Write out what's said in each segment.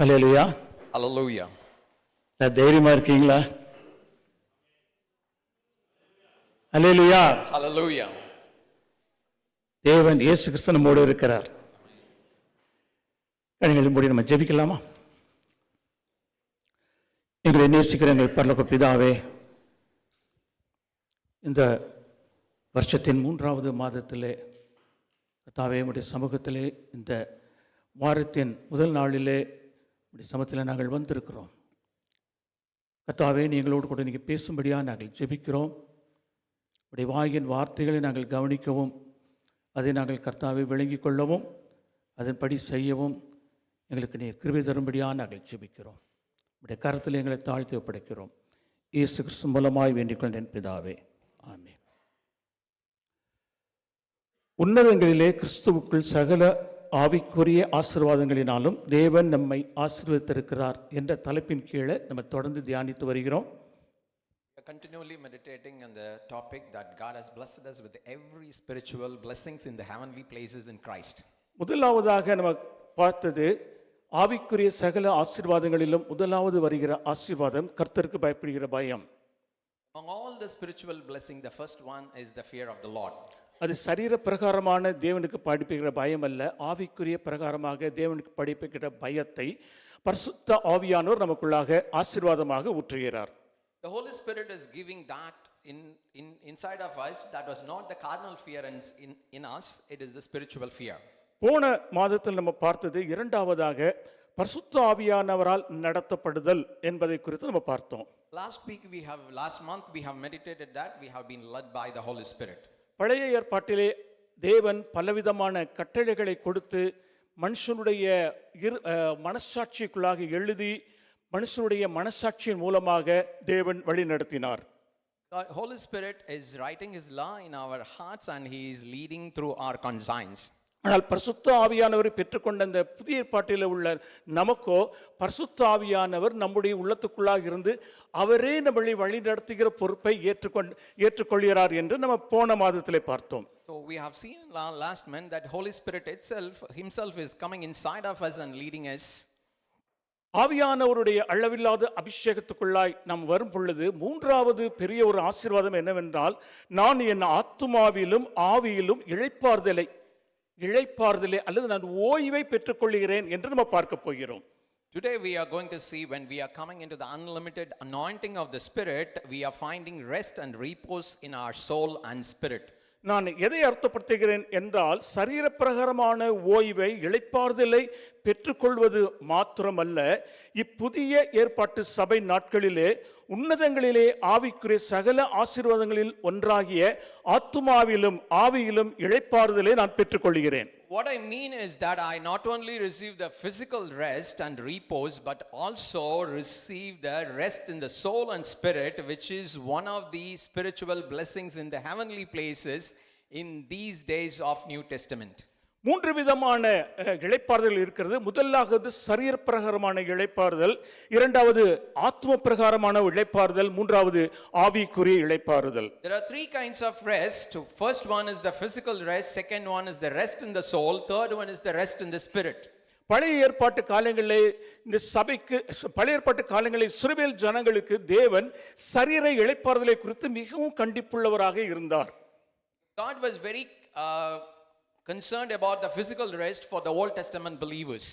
அல்லேலூயா. Hallelujah. தைரியமா இருக்கீங்களா? அல்லேலூயா. Hallelujah. தேவன் இயேசு கிறிஸ்து நம்மோடு இருக்கிறார். கண்களை மூடி நம்ம ஜெபிக்கலாமா? எங்களை நேசிக்கிற எங்கள் பரலோக பிதாவே, இந்த வருஷத்தின் 3வது மாதத்திலே கர்த்தாவே உம்முடைய சமூகத்திலே இந்த வாரத்தின் முதல் நாளிலே உம்முடைய சமூகத்தில் நாங்கள் வந்திருக்கிறோம். கர்த்தாவே, நீங்களோடு கூட நீங்கள் பேசும்படியாக நாங்கள் ஜெபிக்கிறோம். உடைய வாயின் வார்த்தைகளை நாங்கள் கவனிக்கவும், அதை நாங்கள் கர்த்தாவை விளங்கிக் கொள்ளவும், அதன்படி செய்யவும் எங்களுக்கு நீர் கிருபை தரும்படியாக நாங்கள் ஜெபிக்கிறோம். உடைய கரத்தில் எங்களை தாழ்த்தி ஒப்படைக்கிறோம். இயேசு கிறிஸ்து மூலமாய் வேண்டிக் கொண்டேன் பிதாவே, ஆமென். உன்னதங்களிலே கிறிஸ்துவுக்குள் சகல ஆவிக்குரிய ஆசீர்வாதங்களினாலும் தேவன் நம்மை ஆசீர்வதித்திருக்கிறார் என்ற தலைப்பின் கீழே நம்ம தொடர்ந்து தியானித்து வருகிறோம். We are continually meditating on the topic that God has blessed us with every spiritual blessings in the heavenly places in Christ. முதலாவதாக நம்ம பார்த்தது ஆவிக்குரிய சகல ஆசீர்வாதங்களிலும் முதலாவது வருகிற ஆசீர்வாதம் கர்த்தருக்கு பயப்படுகிற பயம். Among all the spiritual blessing, the first one is the fear of the Lord. அது சரீர பிரகாரமான தேவனுக்கு படிப்புகிற பயம் அல்ல, ஆவிக்குரிய பிரகாரமாக தேவனுக்கு படிப்புகிற பயத்தை பரிசுத்த ஆவியானோர் நமக்குள்ளாக ஆசீர்வாதமாக ஊற்றுகிறார். The Holy Spirit is giving that inside of us. That was not the carnal fear in us, it is the spiritual fear. போன மாதத்தில் நம்ம பார்த்தது இரண்டாவதாக பரிசுத்த ஆவியானவரால் நடத்தப்படுதல் என்பதை குறித்து நம்ம பார்த்தோம். Last month we have meditated that we have been led by the Holy Spirit. பழைய ஏற்பாட்டிலே தேவன் பலவிதமான கட்டளைகளை கொடுத்து மனுஷனுடைய மனசாட்சிக்குள்ளாக எழுதி மனுஷனுடைய மனசாட்சியின் மூலமாக தேவன் வழி நடத்தினார். The Holy Spirit is writing his law in our hearts and he is leading through our conscience. ஆனால் பரிசுத்த ஆவியானவரை பெற்றுக்கொண்ட அந்த புதிய ஏற்பாட்டில் உள்ள நமக்கோ பரிசுத்த ஆவியானவர் நம்முடைய உள்ளத்துக்குள்ளாக இருந்து அவரே நம்மளை வழி நடத்துகிற பொறுப்பை ஏற்றுக்கொள்கிறார் என்று நம்ம போன மாதத்திலே பார்த்தோம். So we have seen last month that Holy Spirit himself is coming inside of us and leading us. ஆவியானவருடைய அளவில்லாத அபிஷேகத்துக்குள்ளாய் நாம் வரும் பொழுது மூன்றாவது பெரிய ஒரு ஆசீர்வாதம் என்னவென்றால், நான் என் ஆத்துமாவிலும் ஆவியிலும் இளைப்பாறுதலை அல்லது நான் ஓய்வை பெற்றுக்கொள்கிறேன் என்று நம்ம பார்க்க போகிறோம். Today we are going to see, when we are coming into the unlimited anointing of the Spirit, we are finding rest and repose in our soul and spirit. நான் எதை அர்த்தப்படுத்துகிறேன் என்றால், சரீர பிரகாரமான ஓய்வை இளைப்பாறுதலை பெற்றுக்கொள்வது மாத்திரமல்ல, இப்புதிய ஏற்பாட்டு சபை நாட்களிலே உன்னதங்களிலே ஆவிக்குரிய சகல ஆசீர்வாதங்களில் ஒன்றாகிய ஆத்துமாவிலும் ஆவியிலும் இளைப்பாறுதலை நான் பெற்றுக்கொள்கிறேன். What I mean is that I not only receive the physical rest and repose, but also receive the rest in the soul and spirit, which is one of the spiritual blessings in the heavenly places in these days of New Testament. மூன்று விதமான இளைப்பாறுதல் இருக்கிறது. முதலாவது சரீர பிரகாரமான இளைப்பாறுதல், இரண்டாவது ஆத்ம பிரகாரமான இளைப்பாறுதல், மூன்றாவது ஆவிக்குரிய இளைப்பாறுதல். There are three kinds of rest. First one is the physical rest, second one is the rest in the soul, third one is the rest in the spirit. பழைய ஏற்பாட்டு காலங்களிலே இந்த சபைக்கு, பழைய ஏற்பாட்டு காலங்களில் இஸ்ரவேல் ஜனங்களுக்கு தேவன் சரீர இளைப்பாறுதலை குறித்து மிகவும் கண்டிப்புள்ளவராக இருந்தார். God was very concerned about the physical rest for the Old Testament believers.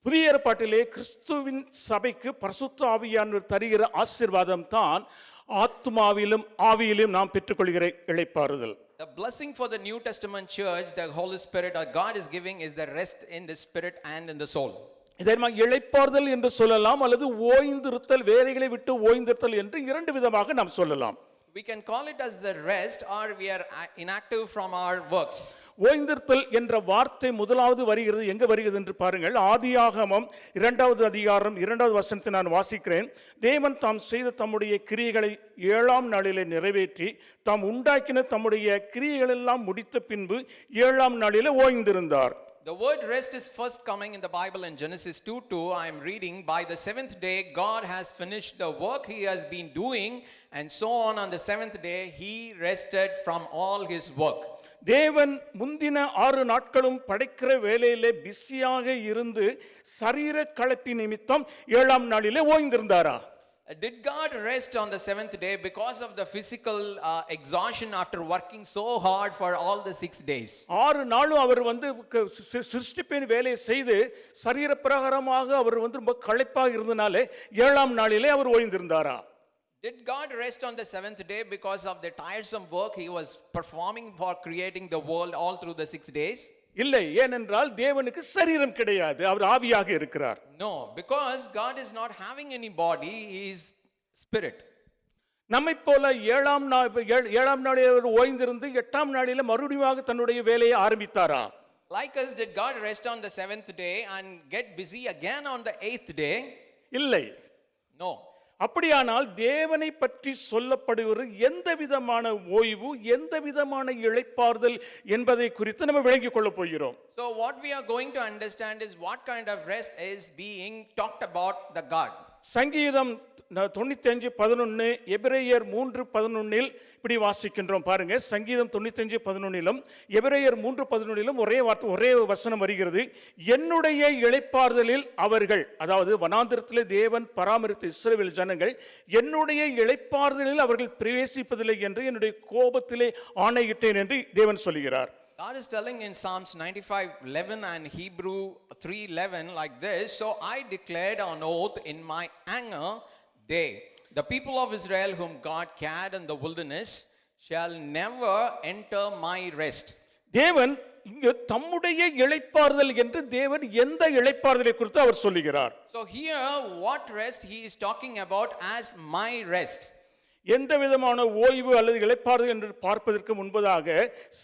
புதிய ஏற்பாட்டிலே கிறிஸ்துவின் சபைக்கு பரிசுத்த ஆவியானவர் தருகிற ஆசீர்வாதம் தான் ஆத்துமாவிலும் ஆவியிலும் நாம் பெற்றுக்கொள்கிற இளைப்பாறுதல். The blessing for the New Testament church, the Holy Spirit or God is giving, is the rest in the spirit and in the soul. இதை நாம் இளைப்பாறுதல் என்று சொல்லலாம், அல்லது ஓய்ந்திருத்தல், வேலைகளை விட்டு ஓய்ந்திருத்தல் என்று இரண்டு விதமாக நாம் சொல்லலாம். We can call it as the rest, or we are inactive from our works. ஓய்ந்திருத்தல் என்ற வார்த்தை முதலாவது வருகிறது. எங்க வருகிறது என்று பாருங்கள். ஆதியாகமம் 2வது அதிகாரம் 2வது வசனத்தை நான் வாசிக்கிறேன். தேவன் தாம் செய்த தம்முடைய கிரியைகளை 7ஆம் நாளிலே நிறைவேற்றி தாம் உண்டாக்கின தம்முடைய கிரியைகளெல்லாம் முடித்த பின்பு 7ஆம் நாளிலே ஓய்ந்திருந்தார். The word rest is first coming in the Bible in Genesis 2:2. I am reading, by the 7th day God has finished the work he has been doing, and so on the 7th day he rested from all his work. தேவன் முந்தின 6 நாட்களும் படைக்கிற வேலையிலே பிஸியாக இருந்து சரீர களைப்பு நிமித்தம் 7ஆம் நாளிலே ஓய்ந்திருந்தாரா? Did God rest on the seventh day because of the physical exhaustion after working so hard for all the 6 days? 6 நாளும் அவர் சிருஷ்டிப்பின் வேலையை செய்து சரீர பிரகாரமாக அவர் ரொம்ப களைப்பாக இருந்தனாலே 7ஆம் நாளிலே அவர் ஓய்ந்திருந்தாரா? Did God rest on the seventh day because of the tiresome work he was performing for creating the world all through the 6 days? இல்லை, ஏனென்றால் தேவனுக்கு சரீரம் கிடையாது, அவர் ஆவியாக இருக்கிறார். No, because God is not having any body, he is spirit. நம்மை போல 7ஆம் நாளில் அவர் ஓய்ந்திருந்து 8ஆம் நாளில் மறுபடியும் தன்னுடைய வேலையை ஆரம்பித்தாரா? Like us, did God rest on the seventh day and get busy again on the 8th day? இல்லை. No. அப்படியானால் தேவனை பற்றி சொல்லப்படுவது எந்த விதமான ஓய்வு, எந்த விதமான இளைப்பாறுதல் என்பதை குறித்து நம்ம விளங்கிக் கொள்ள போகிறோம். So what we are going to understand is what kind of rest is being talked about the God. சங்கீதம் 95:11, எபிரேயர் 3:11 இப்படி வாசிக்கின்றோம் பாருங்க. சங்கீதம் 95:11 எபிரேயர் 3:11 ஒரே வார்த்தை, ஒரே வசனம் வருகிறது. என்னுடைய இளைப்பாறுதலில் அவர்கள், அதாவது வனாந்திரத்திலே தேவன் பராமரித்த இஸ்ரவேல் ஜனங்கள் என்னுடைய இளைப்பாறுதலில் அவர்கள் பிரவேசிப்பதில்லை என்று என்னுடைய கோபத்திலே ஆணையிட்டேன் என்று தேவன் சொல்கிறார். God is telling in Psalms 95:11 and Hebrew 3:11 like this, so I declared on oath in my anger, the people of Israel whom God carried in the wilderness shall never enter my rest. தேவன் இங்கு தம்முடைய இளைப்பாறுதல் என்று தேவன் எந்த இளைப்பாறுதலை குறித்து அவர் சொல்லுகிறார்? So here what rest he is talking about as my rest. எந்த விதமான ஓய்வு அல்லது இளைப்பாறுதல் என்று பார்ப்பதற்கு முன்பதாக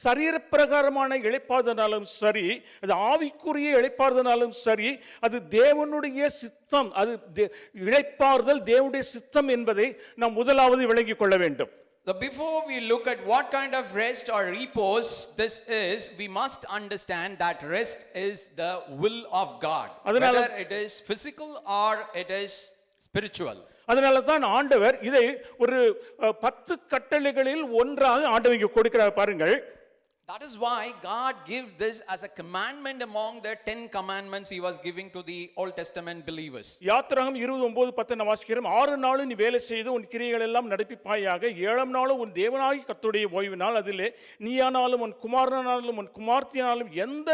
சரீர பிரகாரமான இளைப்பாறுதனாலும் சரி, அது ஆவிக்குரிய இளைப்பாறுதனாலும் சரி, அது தேவனுடைய சித்தம், அது இளைப்பாறுதல் தேவனுடைய சித்தம் என்பதை நாம் முதலாவது விளங்கிக் கொள்ள வேண்டும். So before we look at what kind of rest or repose this is, we must understand that rest is the will of God, whether it is physical or it is spiritual. அதனால தான் ஆண்டவர் இதை ஒரு 10 கட்டளைகளில் ஒன்றாக ஆண்டவர் கொடுக்கிறார் பாருங்கள். That is why God gives this as a commandment among the 10 commandments he was giving to the Old Testament believers. யாத்திராகமம் 29:10 வாசிக்கிறோம். 6 நாளும் நீ வேலை செய்து உன் கிரியைகள் எல்லாம் நடப்பிப்பாயாக, 7ஆம் நாளும் உன் தேவனாகிய கர்த்தருடைய ஓய்வு நாள், அதிலே நீயானாலும் உன் குமாரனானாலும் உன் குமார்த்தியானாலும் எந்த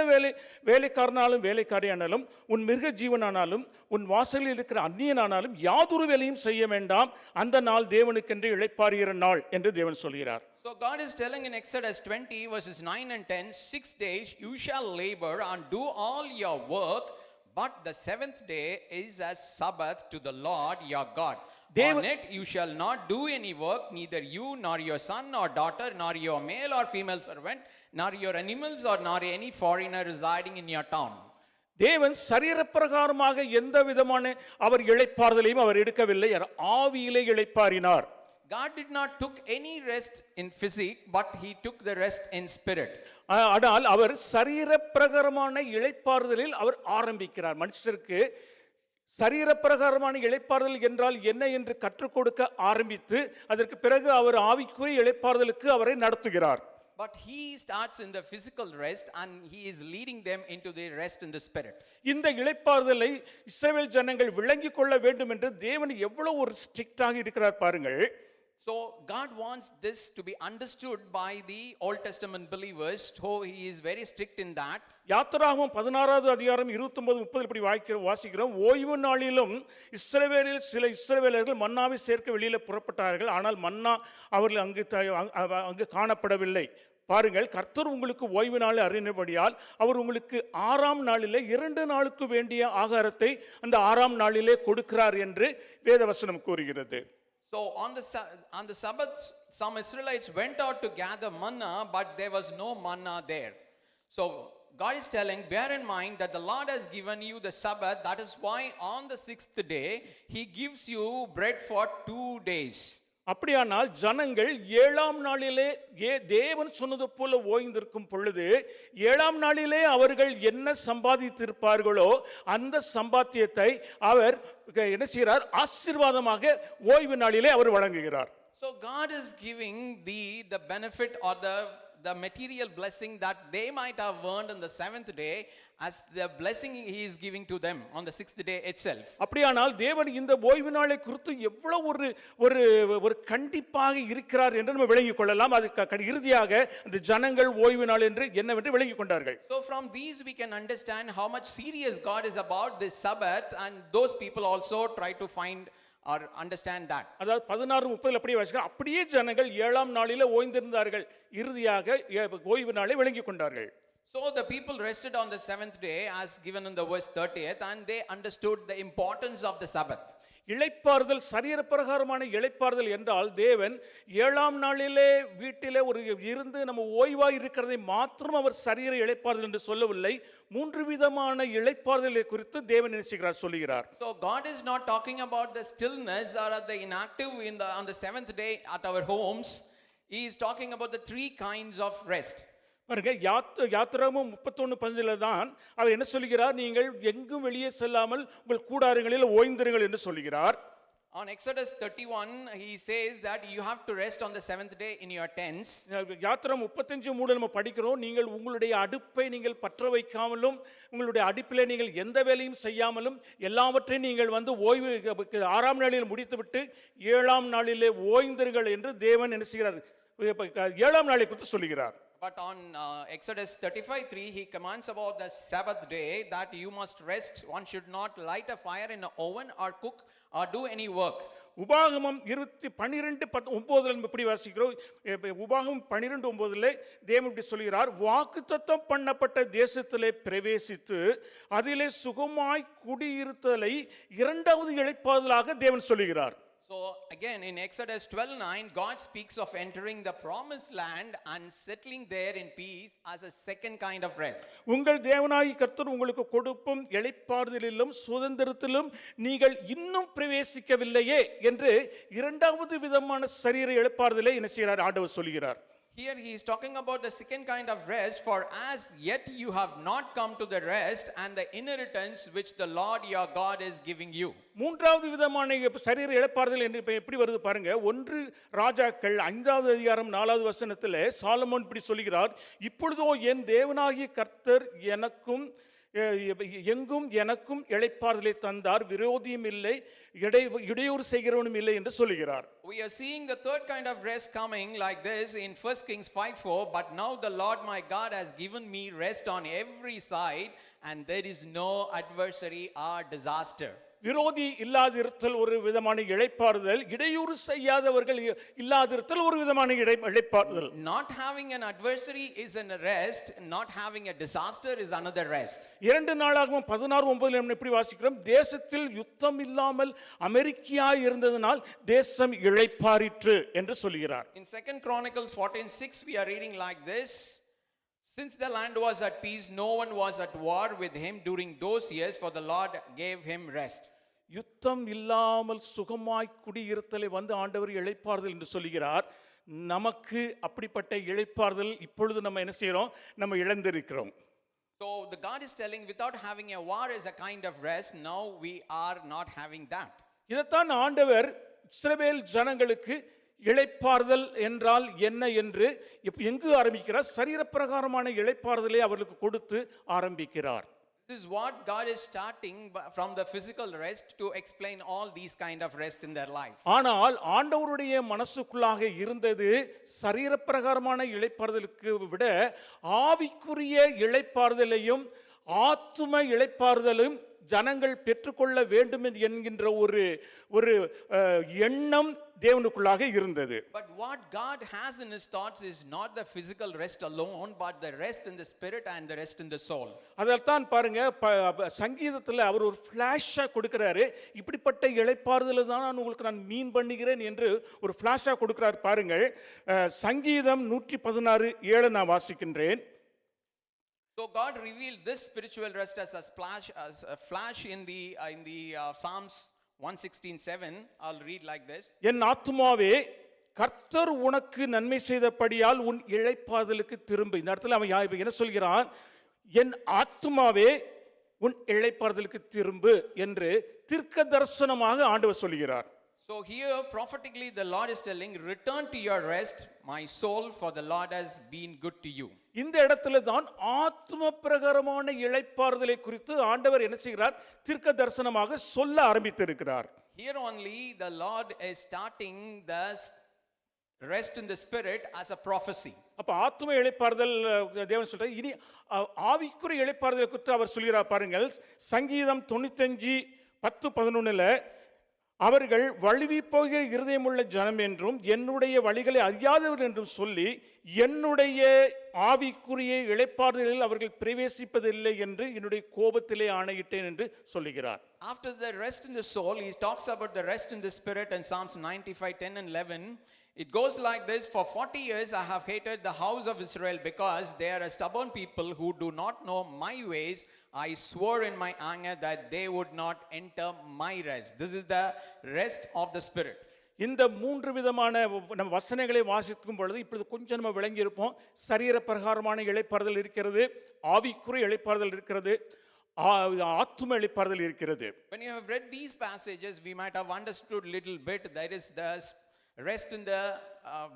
வேலைக்காரனாலும் வேலைக்காரியானாலும் உன் மிருக ஜீவனானாலும் உன் வாசலில் இருக்கிற அந்நியனானாலும் யாதொரு வேலையும் செய்ய வேண்டாம், அந்த நாள் தேவனுக்கென்று இளைப்பாறுகிற நாள் என்று தேவன் சொல்கிறார். So God is telling in Exodus 20 verses 9 and 10, 6 days you shall labor and do all your work, but the 7th day is a Sabbath to the Lord your God. On it you shall not do any work, neither you nor your son or daughter, nor your male or female servant, nor your animals, or nor any foreigner residing in your town. தேவன் சரீர பிரகாரமாக எந்த விதமான அவர் இளைப்பாறுதலையும் அவர் எடுக்கவில்லை, ஆவியிலே இளைப்பாறினார். God did not took any rest in physics, but he took the rest in spirit. ஆனால் அவர் சரீர பிரகாரமான இளைப்பாறுதலில் அவர் ஆரம்பிக்கிறார். மனுஷருக்கு சரீர பிரகாரமான இளைப்பாறுதல் என்றால் என்ன என்று கற்றுக் கொடுக்க ஆரம்பித்து அதற்கு பிறகு அவர் ஆவிக்குரிய இளைப்பாறுதலுக்கு அவரை நடத்துகிறார். But he starts in the physical rest and he is leading them into the rest in the spirit. இந்த இளைப்பாறுதலை இஸ்ரவேல் ஜனங்கள் விளங்கிக் கொள்ள வேண்டும் என்று தேவன் எவ்வளவு ஒரு ஸ்ட்ரிக்ட்டாக இருக்கிறார் பாருங்கள். So God wants this to be understood by the Old Testament believers, so he is very strict in that. யாத்திராகமம் 16வது அதிகாரம் 29-30 இப்படி வாசிக்கிறோம். ஓய்வு நாளிலும் இஸ்ரவேலில் சில இஸ்ரவேலர்கள் மன்னாவை சேர்க்க வெளியில புறப்பட்டார்கள், ஆனால் மன்னா அவர்கள் அங்கு காணப்படவில்லை. பாருங்கள், கர்த்தர் உங்களுக்கு ஓய்வு நாளை அறிந்தபடியால் அவர் உங்களுக்கு 6ஆம் நாளிலே 2 நாளுக்கு வேண்டிய ஆகாரத்தை அந்த 6ஆம் நாளிலே கொடுக்கிறார் என்று வேதவசனம் கூறுகிறது. So on the Sabbath, some Israelites went out to gather manna, but there was no manna there. So God is telling, bear in mind that the Lord has given you the Sabbath. That is why on the 6th day he gives you bread for 2 days. அப்படியானால் ஜனங்கள் 7ஆம் நாளிலே தேவன் சொன்னது போல ஓய்ந்திருக்கும் பொழுது 7ஆம் நாளிலே அவர்கள் என்ன சம்பாதித்திருப்பார்களோ அந்த சம்பாத்தியத்தை அவர் என்ன செய்கிறார்? ஆசீர்வாதமாக ஓய்வு நாளிலே அவர் வழங்குகிறார். So God is giving the benefit or the the material blessing that they might have earned on the seventh day as the blessing he is giving to them on the sixth day itself. அப்படியானால் தேவன் இந்த ஓய்வு நாளை குறித்து எவ்வளவு ஒரு ஒரு ஒரு கண்டிப்பாக இருக்கிறார் என்று நம்ம விளங்கிக் கொள்ளலாம். அது இறுதியாக இந்த ஜனங்கள் ஓய்வு நாள் என்று என்னவென்று விளங்கிக் கொண்டார்கள். So from these we can understand how much serious God is about this Sabbath, and those people also try to find or understand that. அதாவது 16:30 அப்படியே வாசிக்கிறோம். அப்படியே ஜனங்கள் 7ஆம் நாளிலே ஓய்ந்திருந்தார்கள். இறுதியாக ஓய்வு நாளை விளங்கிக் கொண்டார்கள். So the people rested on the seventh day as given in the verse 30th, and they understood the importance of the Sabbath. இளைப்பாறுதல் சரீரப்பிரகாரமான இளைப்பாறுதல் என்றால் தேவன் 7ஆம் நாளிலே வீட்டிலே ஒரு இருந்து நம்ம ஓய்வாய் இருக்கிறதை மாத்திரம் அவர் சரீர இளைப்பாறுதல் என்று சொல்லவில்லை. 3 விதமான இளைப்பாறுதலை குறித்து தேவன் நினைக்கிறார் சொல்லுகிறார். So God is not talking about the stillness or the inactive on the seventh day at our homes. He is talking about the 3 kinds of rest. பாருங்க, யாத்திராகமம் 31:15 தான் அவர் என்ன சொல்கிறார்? நீங்கள் எங்கும் வெளியே செல்லாமல் உங்கள் கூடாரங்களில் ஓய்ந்திருங்கள் என்று சொல்கிறார். On Exodus 31 he says that you have to rest on the seventh day in your tents. யாத்திராகமம் 35:3 நம்ம படிக்கிறோம், நீங்கள் உங்களுடைய அடுப்பை நீங்கள் பற்ற வைக்காமலும் உங்களுடைய அடுப்பிலே நீங்கள் எந்த வேலையும் செய்யாமலும் எல்லாவற்றையும் நீங்கள் ஓய்வு 6ஆம் நாளில் முடித்துவிட்டு 7ஆம் நாளிலே ஓய்ந்திருங்கள் என்று தேவன் என்ன செய்கிறார்? 7ஆம் நாளை குறித்து சொல்கிறார். But on Exodus 35:3 he commands about the Sabbath day that you must rest. One should not light a fire in an oven or cook or do any work. உபாகமம் 12:9 இப்படி வாசிக்கிறோம். உபாகமம் 12:9 தேவன் இப்படி சொல்கிறார், வாக்குத்தத்தம் பண்ணப்பட்ட தேசத்திலே பிரவேசித்து அதிலே சுகமாய் குடியிருத்தலை 2வது இளைப்பாறுதலாக தேவன் சொல்கிறார். So again in Exodus 12:9 God speaks of entering the promised land and settling there in peace as a second kind of rest. உங்கள் தேவனாகிய கர்த்தர் உங்களுக்கு கொடுக்கும் இளைப்பாறுதலிலும் சுதந்திரத்திலும் நீங்கள் இன்னும் பிரவேசிக்கவில்லையே என்று 2வது விதமான சரீர இளைப்பாறுதலை என்ன செய்கிறார்? ஆண்டவர் சொல்கிறார். Here he is talking about the second kind of rest, for as yet you have not come to the rest and the inheritance which the Lord your God is giving you. 3வது விதமான சரீர இளைப்பாறுதல் என்று எப்படி வருது பாருங்க. 1 ராஜாக்கள் 5வது அதிகாரம் 4வது வசனத்திலே சாலமோன் இப்படி சொல்கிறார், இப்பொழுதோ என் தேவனாகிய கர்த்தர் எங்கும் எனக்கும் இளைப்பாறுதலை தந்தார், விரோதியும் இல்லை, இடையூறு செய்கிறவனும் இல்லை என்று சொல்கிறார். We are seeing the third kind of rest coming like this in 1 Kings 5:4. But now the Lord my God has given me rest on every side, and there is no adversary or disaster. விரோதி இல்லாதிருத்தல் ஒரு விதமான இளைப்பாறுதல், இடையூறு செய்யாதவர்கள் இல்லாதிருத்தல் ஒரு விதமான இளைப்பாறுதல். Not having an adversary is a rest, not having a disaster is another rest. 2 நாளாகமம் 16:9 இப்படி வாசிக்கிறோம், தேசத்தில் யுத்தம் இல்லாமல் அமெரிக்கையாய் இருந்ததனால் தேசம் இளைப்பாறிற்று என்று சொல்கிறார். In 2 Chronicles 14:6 we are reading like this, since the land was at peace, no one was at war with him during those years, for the Lord gave him rest. யுத்தம் இல்லாமல் சுகமாய் குடியிருத்தலை ஆண்டவர் இளைப்பாறுதல் என்று சொல்கிறார். நமக்கு அப்படிப்பட்ட இளைப்பாறுதல் இப்பொழுது நம்ம என்ன செய்றோம்? நம்ம இழந்திருக்கிறோம். So the God is telling, without having a war as a kind of rest, now we are not having that. இதைத்தான் ஆண்டவர் இஸ்ரவேல் ஜனங்களுக்கு இளைப்பாறுதல் என்றால் என்ன என்று எங்கு ஆரம்பிக்கிறார்? சரீரப்பிரகாரமான இளைப்பாறுதலை அவர்களுக்கு கொடுத்து ஆரம்பிக்கிறார். This is what God is starting from the physical rest to explain all these kind of rest in their life. ஆனால் ஆண்டவருடைய மனசுக்குள்ளாக இருந்தது சரீரப்பிரகாரமான இளைப்பாறுதலுக்கு விட ஆவிக்குரிய இளைப்பாறுதலையும் ஆத்தும இளைப்பாறுதலும் ஜனங்கள் பெற்றுக்கொள்ள வேண்டும் என்கின்ற ஒரு எண்ணம் தேவனுக்குள்ளாக இருந்தது. But what God has in his thoughts is not the physical rest alone, but the rest in the spirit and the rest in the soul. அதல்தான் பாருங்க, சங்கீதத்தில் அவர் ஒரு ஃபிளாஷா கொடுக்கிறாரு. இப்படிப்பட்ட இளைப்பாறுதலை தான் நான் மீன் பண்ணுகிறேன் என்று ஒரு ஃபிளாஷா கொடுக்கிறார். பாருங்கள், சங்கீதம் 116:7 நான் வாசிக்கின்றேன். So God revealed this spiritual rest as a flash in the Psalms 116:7. I'll read like this. என் ஆத்துமாவே கர்த்தர் உனக்கு நன்மை செய்தபடியால் உன் இளைப்பாறுதலுக்கு திரும்பு. இந்த இடத்துல அவன் என்ன சொல்கிறான்? என் ஆத்துமாவே உன் இளைப்பாறுதலுக்கு திரும்பு என்று தீர்க்க தரிசனமாக ஆண்டவர் சொல்கிறார். So here prophetically the Lord is telling, return to your rest, my soul, for the Lord has been good to you. இந்த இடத்துல தான் ஆத்ம பிரகாரமான இளைப்பாறுதலை குறித்து ஆண்டவர் என்ன செய்கிறார்? தீர்க்க தரிசனமாக சொல்ல ஆரம்பித்திருக்கிறார். Here only the Lord is starting the rest in the spirit as a prophecy. அப்ப ஆத்ம இளைப்பாறுதல் தேவன் சொல்றார். இனி ஆவிக்குரிய இளைப்பாறுதலை குறித்து அவர் சொல்கிறார் பாருங்கள். சங்கீதம் 95:10-11 அவர்கள் வழுவி போகிற இருதயமுள்ள ஜனம் என்றும் என்னுடைய வழிகளை அறியாதவர் என்றும் சொல்லி என்னுடைய ஆவிக்குரிய இளைப்பாறுதலில் அவர்கள் பிரவேசிப்பதில்லை என்று என்னுடைய கோபத்திலே ஆணையிட்டேன் என்று சொல்லுகிறார். After the rest in the soul, he talks about the rest in the spirit in Psalms 95:10-11. It goes like this: for 40 years I have hated the house of Israel because they are a stubborn people who do not know my ways. I swore in my anger that they would not enter my rest. This is the rest of the spirit. இந்த மூன்று விதமான நம்ம வசனங்களை வாசிக்கும் பொழுது இப்பொழுது கொஞ்சம் நம்ம விளங்கி இருப்போம். சரீர பிரகாரமான இளைப்பாறுதல் இருக்கிறது, ஆவிக்குரிய இளைப்பாறுதல் இருக்கிறது, ஆத்தும இளைப்பாறுதல் இருக்கிறது. When you have read these passages, we might have understood little bit. There is the rest in the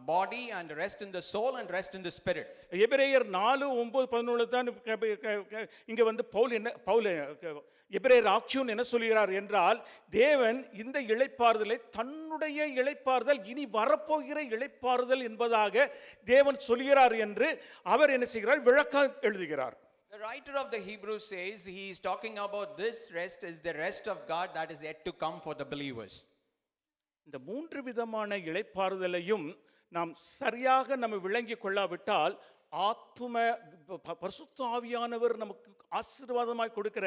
body and rest in the soul and rest in the spirit. எபிரேயர் 4:9-11 தான் இங்க வந்து பவுல் எபிரேயர் ஆக்கியோன் என்ன சொல்கிறார் என்றால், தேவன் இந்த இளைப்பாறுதலை தன்னுடைய இளைப்பாறுதல் இனி வரப்போகிற இளைப்பாறுதல் என்பதாக தேவன் சொல்கிறார் என்று அவர் என்ன செய்கிறார்? விளக்கம் எழுதுகிறார். The writer of the Hebrews says he is talking about this rest is the rest of God that is yet to come for the believers. இந்த மூன்று விதமான இளைப்பாறுதலையும் நாம் சரியாக நம்ம விளங்கி கொள்ளாவிட்டால் ஆத்தும பரிசுத்த ஆவியானவர் நமக்கு ஆசீர்வாதமாய் கொடுக்கிற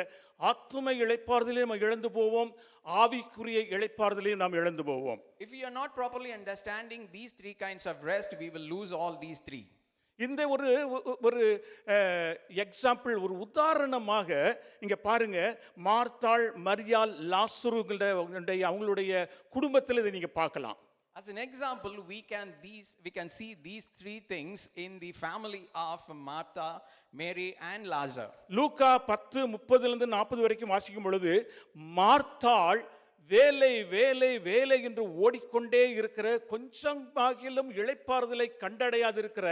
ஆத்தும இளைப்பாறுதலை நம்ம இழந்து போவோம், ஆவிக்குரிய இளைப்பாறுதலையும் நாம் இழந்து போவோம். If we are not properly understanding these three kinds of rest, we will lose all these three. இந்த ஒரு எக்ஸாம்பிள், ஒரு உதாரணமாக இங்க பாருங்க, மார்த்தாள், மரியாள், லாசருடைய அவங்களுடைய குடும்பத்தில் இதை நீங்க பார்க்கலாம். As an example, we can see these three things in the family of Martha, Mary and Lazarus. லூக்கா 10:30-40 வரைக்கும் வாசிக்கும் பொழுது, மார்த்தாள் வேலை வேலை வேலை என்று ஓடிக்கொண்டே இருக்கிற, கொஞ்சமாகிலும் இளைப்பாறுதலை கண்டடையாதிருக்கிற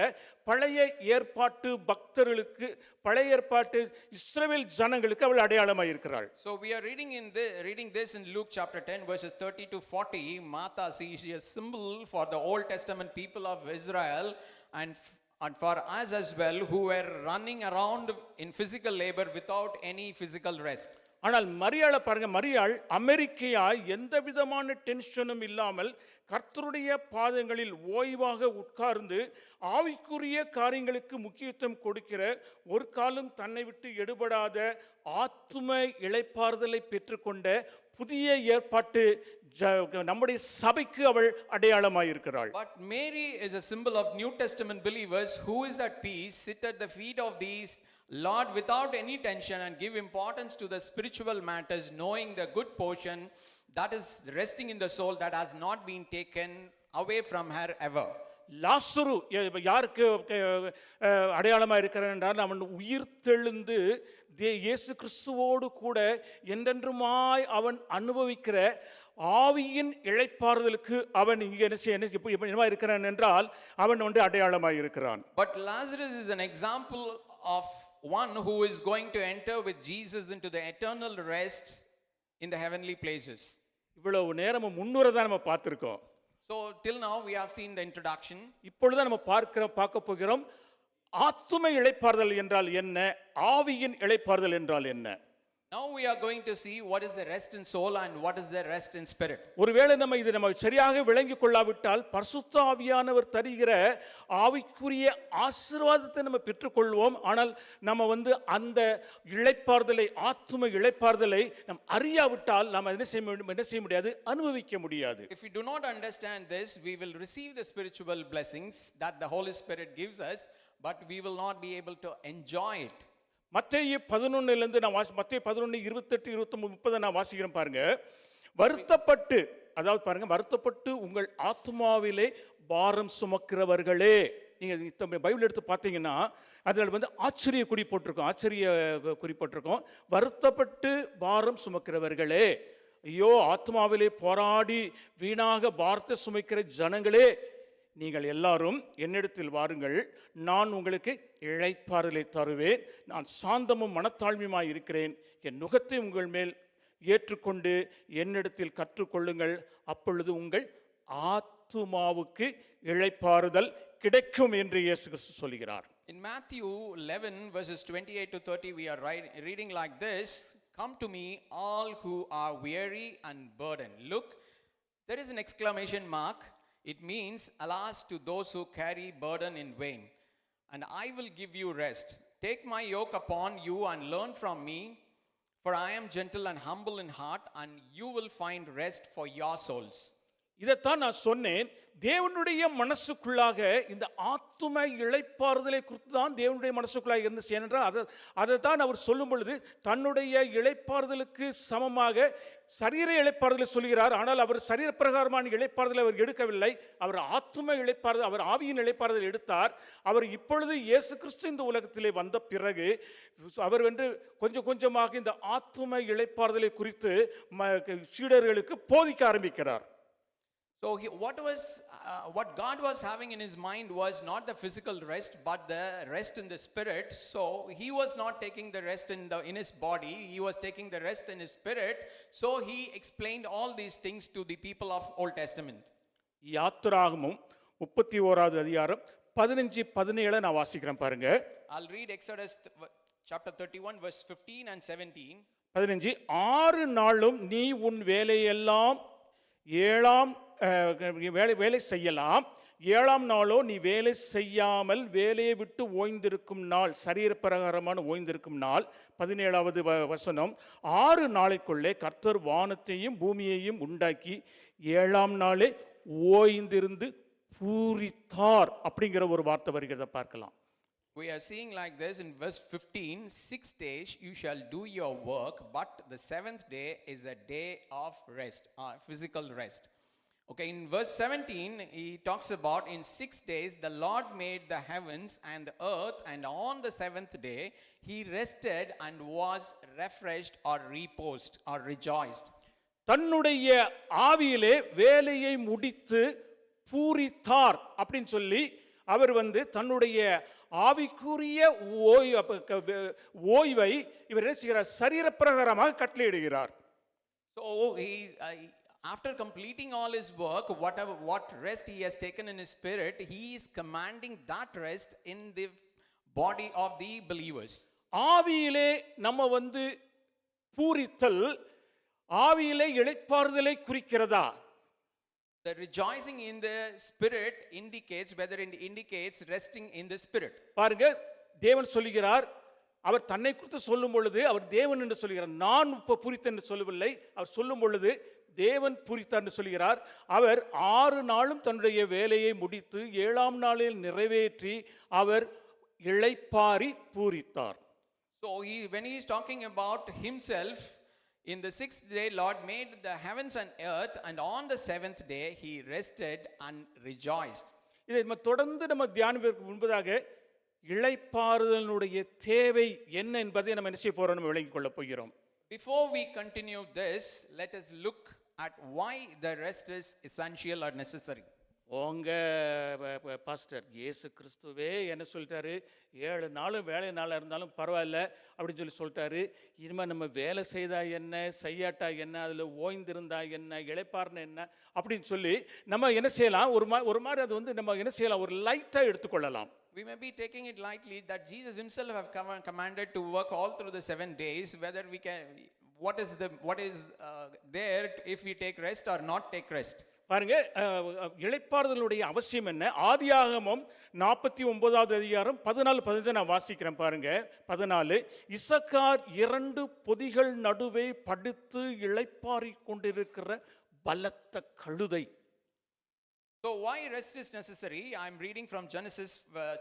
பழைய ஏற்பாட்டு பக்தர்களுக்கு, பழைய ஏற்பாட்டு இஸ்ரவேல் ஜனங்களுக்கு அவள் அடையாளமாக இருக்கிறாள். So we are reading this in Luke chapter 10 verses 30-40. Martha, she is a symbol for the Old Testament people of Israel and for us as well, who were running around in physical labor without any physical rest. ஆனால் மரியாளை பாருங்க, மரியாள் அமெரிக்கையாய் எந்த விதமான டென்ஷனும் இல்லாமல் கர்த்தருடைய பாதங்களில் ஓய்வாக உட்கார்ந்து ஆவிக்குரிய காரியங்களுக்கு முக்கியத்துவம் கொடுக்கிற, ஒரு காலம் தன்னை விட்டு எடுபடாத ஆத்தும இளைப்பாறுதலை பெற்றுக்கொண்ட புதிய ஏற்பாட்டு நம்முடைய சபைக்கு அவள் அடையாளமாக இருக்கிறாள். But Mary is a symbol of New Testament believers who is at peace, sit at the feet of these Lord without any tension and give importance to the spiritual matters, knowing the good portion that is resting in the soul that has not been taken away from her ever. லாசரு யாருக்கு அடையாளமாக இருக்கிறார் என்றால், அவன் உயிர் தெழுந்து இயேசு கிறிஸ்துவோடு கூட என்றென்றுமாய் அவன் அனுபவிக்கிற ஆவியின் இளைப்பாறுதலுக்கு அவன் இங்கே என்ன இருக்கிறான் என்றால், அவன் ஒன்று அடையாளமாக இருக்கிறான். But Lazarus is an example of one who is going to enter with Jesus into the eternal rest in the heavenly places. இவ்வளவு நேரம் முன்னுரை தான் நம்ம பார்த்திருக்கோம். So till now we have seen the introduction. இப்பொழுது நம்ம பார்க்க போகிறோம், ஆத்தும இளைப்பாறுதல் என்றால் என்ன, ஆவியின் இளைப்பாறுதல் என்றால் என்ன. Now we are going to see what is the rest in soul and what is the rest in spirit. ஒருவேளை நம்ம சரியாக விளங்கிக் கொள்ளாவிட்டால் பரிசுத்த ஆவியானவர் தருகிற ஆவிக்குரிய ஆசீர்வாதத்தை நம்ம பெற்றுக்கொள்வோம். ஆனால் நம்ம அந்த இளைப்பாறுதலை, ஆத்தும இளைப்பாறுதலை நாம் அறியாவிட்டால் நாம் என்ன செய்ய முடியாது, அனுபவிக்க முடியாது. If we do not understand this, we will receive the spiritual blessings that the Holy Spirit gives us, but we will not be able to enjoy it. மத்தேயு 11 நான் மத்தேயு 11, 28, 29, 30 நான் வாசிக்கிறேன் பாருங்க. வருத்தப்பட்டு, அதாவது பாருங்க, வருத்தப்பட்டு உங்கள் ஆத்மாவிலே பாரம் சுமக்கிறவர்களே, நீங்க பைபிள் எடுத்து பார்த்தீங்கன்னா அதில் ஆச்சரிய குறி போட்டிருக்கோம், வருத்தப்பட்டு பாரம் சுமக்கிறவர்களே. ஐயோ ஆத்மாவிலே போராடி வீணாக பாரத்தை சுமைக்கிற ஜனங்களே, நீங்கள் எல்லாரும் என்னிடத்தில் வாருங்கள், நான் உங்களுக்கு இளைப்பாறுதலை தருவேன். நான் சாந்தமும் மனத்தாழ்மையுமாய் இருக்கிறேன். என் நுகத்தை உங்கள் மேல் ஏற்றுக்கொண்டு என்னிடத்தில் கற்றுக்கொள்ளுங்கள். அப்பொழுது உங்கள் ஆத்துமாவுக்கு இளைப்பாறுதல் கிடைக்கும் என்று இயேசு கிறிஸ்து சொல்கிறார். In Matthew 11 verses 28 to 30 we are reading like this, "Come to me all who are weary and burdened." Look, there is an exclamation mark. It means, "Alas to those who carry burden in vain, and I will give you rest. Take my yoke upon you and learn from me, for I am gentle and humble in heart, and you will find rest for your souls." இதைத்தான் நான் சொன்னேன். தேவனுடைய மனசுக்குள்ளாக இந்த ஆத்தும இளைப்பாறுதலை குறித்து தான் தேவனுடைய மனசுக்குள்ளாக இருந்து, ஏனென்றால் அதை தான் அவர் சொல்லும் பொழுது தன்னுடைய இளைப்பாறுதலுக்கு சமமாக சரீர இளைப்பாறுதலை சொல்கிறார். ஆனால் அவர் சரீர பிரகாரமான இளைப்பாறுதலை அவர் எடுக்கவில்லை. அவர் ஆத்தும இளைப்பாறுதல், அவர் ஆவியின் இளைப்பாறுதல் எடுத்தார். அவர் இப்பொழுது இயேசு கிறிஸ்து இந்த உலகத்திலே வந்த பிறகு அவர் வந்து கொஞ்சம் கொஞ்சமாக இந்த ஆத்தும இளைப்பாறுதலை குறித்து சீடர்களுக்கு போதிக்க ஆரம்பிக்கிறார். So what God was having in his mind was not the physical rest, but the rest in the spirit. So he was not taking the rest in his body, he was taking the rest in his spirit. So he explained all these things to the people of Old Testament. யாத்திராகமம் 31வது அதிகாரம் 15-17 நான் வாசிக்கிறேன் பாருங்க. I'll read Exodus chapter 31 verse 15 and 17. 15, 6 நாளும் நீ உன் வேலையெல்லாம் வேலை செய்யலாம். 7ஆம் நாளோ நீ வேலை செய்யாமல் வேலையை விட்டு ஓய்ந்திருக்கும் நாள், சரீர பிரகாரமான ஓய்ந்திருக்கும் நாள். 17வது வசனம், 6 நாளைக்குள்ளே கர்த்தர் வானத்தையும் பூமியையும் உண்டாக்கி 7ஆம் நாளே ஓய்ந்திருந்து பூரித்தார் அப்படிங்கிற ஒரு வார்த்தை வருகிறத பார்க்கலாம். We are seeing like this in verse 15, 6 days you shall do your work, but the 7th day is a day of rest, physical rest. Okay, in verse 17, he talks about in 6 days the Lord made the heavens and the earth, and on the 7th day he rested and was refreshed or reposed or rejoiced. தன்னுடைய ஆவியிலே வேலையை முடித்து பூரித்தார் அப்படின்னு சொல்லி அவர் வந்து தன்னுடைய ஆவிக்குரிய ஓய்வை இவர் என்ன செய்கிறார்? சரீர பிரகாரமாக கட்டளையிடுகிறார். So he after completing all his work, what rest he has taken in his spirit, he is commanding that rest in the body of the believers. ஆவியிலே நம்ம வந்து பூரித்தல் ஆவியிலே இளைப்பாறுதலை குறிக்கிறதா? The rejoicing in the spirit indicates whether it indicates resting in the spirit. பாருங்க, தேவன் சொல்லுகிறார், அவர் தன்னை குறித்து சொல்லும் பொழுது அவர் தேவன் என்று சொல்கிறார். நான் இப்ப பூரித்தேன் என்று சொல்லவில்லை. அவர் சொல்லும் பொழுது தேவன் பூரித்தார் என்று சொல்கிறார். அவர் 6 நாளும் தன்னுடைய வேலையை முடித்து 7ஆம் நாளில் நிறைவேற்றி அவர் இளைப்பாரி பூரித்தார். So when he is talking about himself, in the 6th day Lord made the heavens and earth, and on the 7th day he rested and rejoiced. இதை நம்ம தொடர்ந்து நம்ம தியானிப்பதற்கு முன்பதாக இளைப்பாறுதலுடைய தேவை என்ன என்பதை நம்ம என்ன செய்ய போறோம், நம்ம விளங்கிக் கொள்ள போகிறோம். Before we continue this, let us look at why the rest is essential or necessary. உங்க பாஸ்டர் இயேசு கிறிஸ்துவே என்ன சொல்லிட்டாரு, 7 நாளும் வேலை நாளாக இருந்தாலும் பரவாயில்ல அப்படின்னு சொல்லி சொல்லிட்டாரு. இனிமேல் நம்ம வேலை செய்தா என்ன, செய்யாட்டா என்ன, அதில் ஓய்ந்திருந்தா என்ன, இளைப்பாறுனா என்ன அப்படின்னு சொல்லி நம்ம என்ன செய்யலாம், ஒரு மாதிரி அது வந்து நம்ம என்ன செய்யலாம், ஒரு லைட்டாக எடுத்துக்கொள்ளலாம். We may be taking it lightly that Jesus himself have commanded to work all through the 7 days, whether we can, what is there if we take rest or not take rest. பாருங்க, இளைப்பாறுதலுடைய அவசியம் என்ன? ஆதியாகமம் 49வது அதிகாரம் 14-15 நான் வாசிக்கிறேன் பாருங்க. 14, இசக்கார் 2 பொதிகள் நடுவே படுத்து இளைப்பாரி கொண்டிருக்கிற பலத்த கழுதை. So why rest is necessary? I am reading from Genesis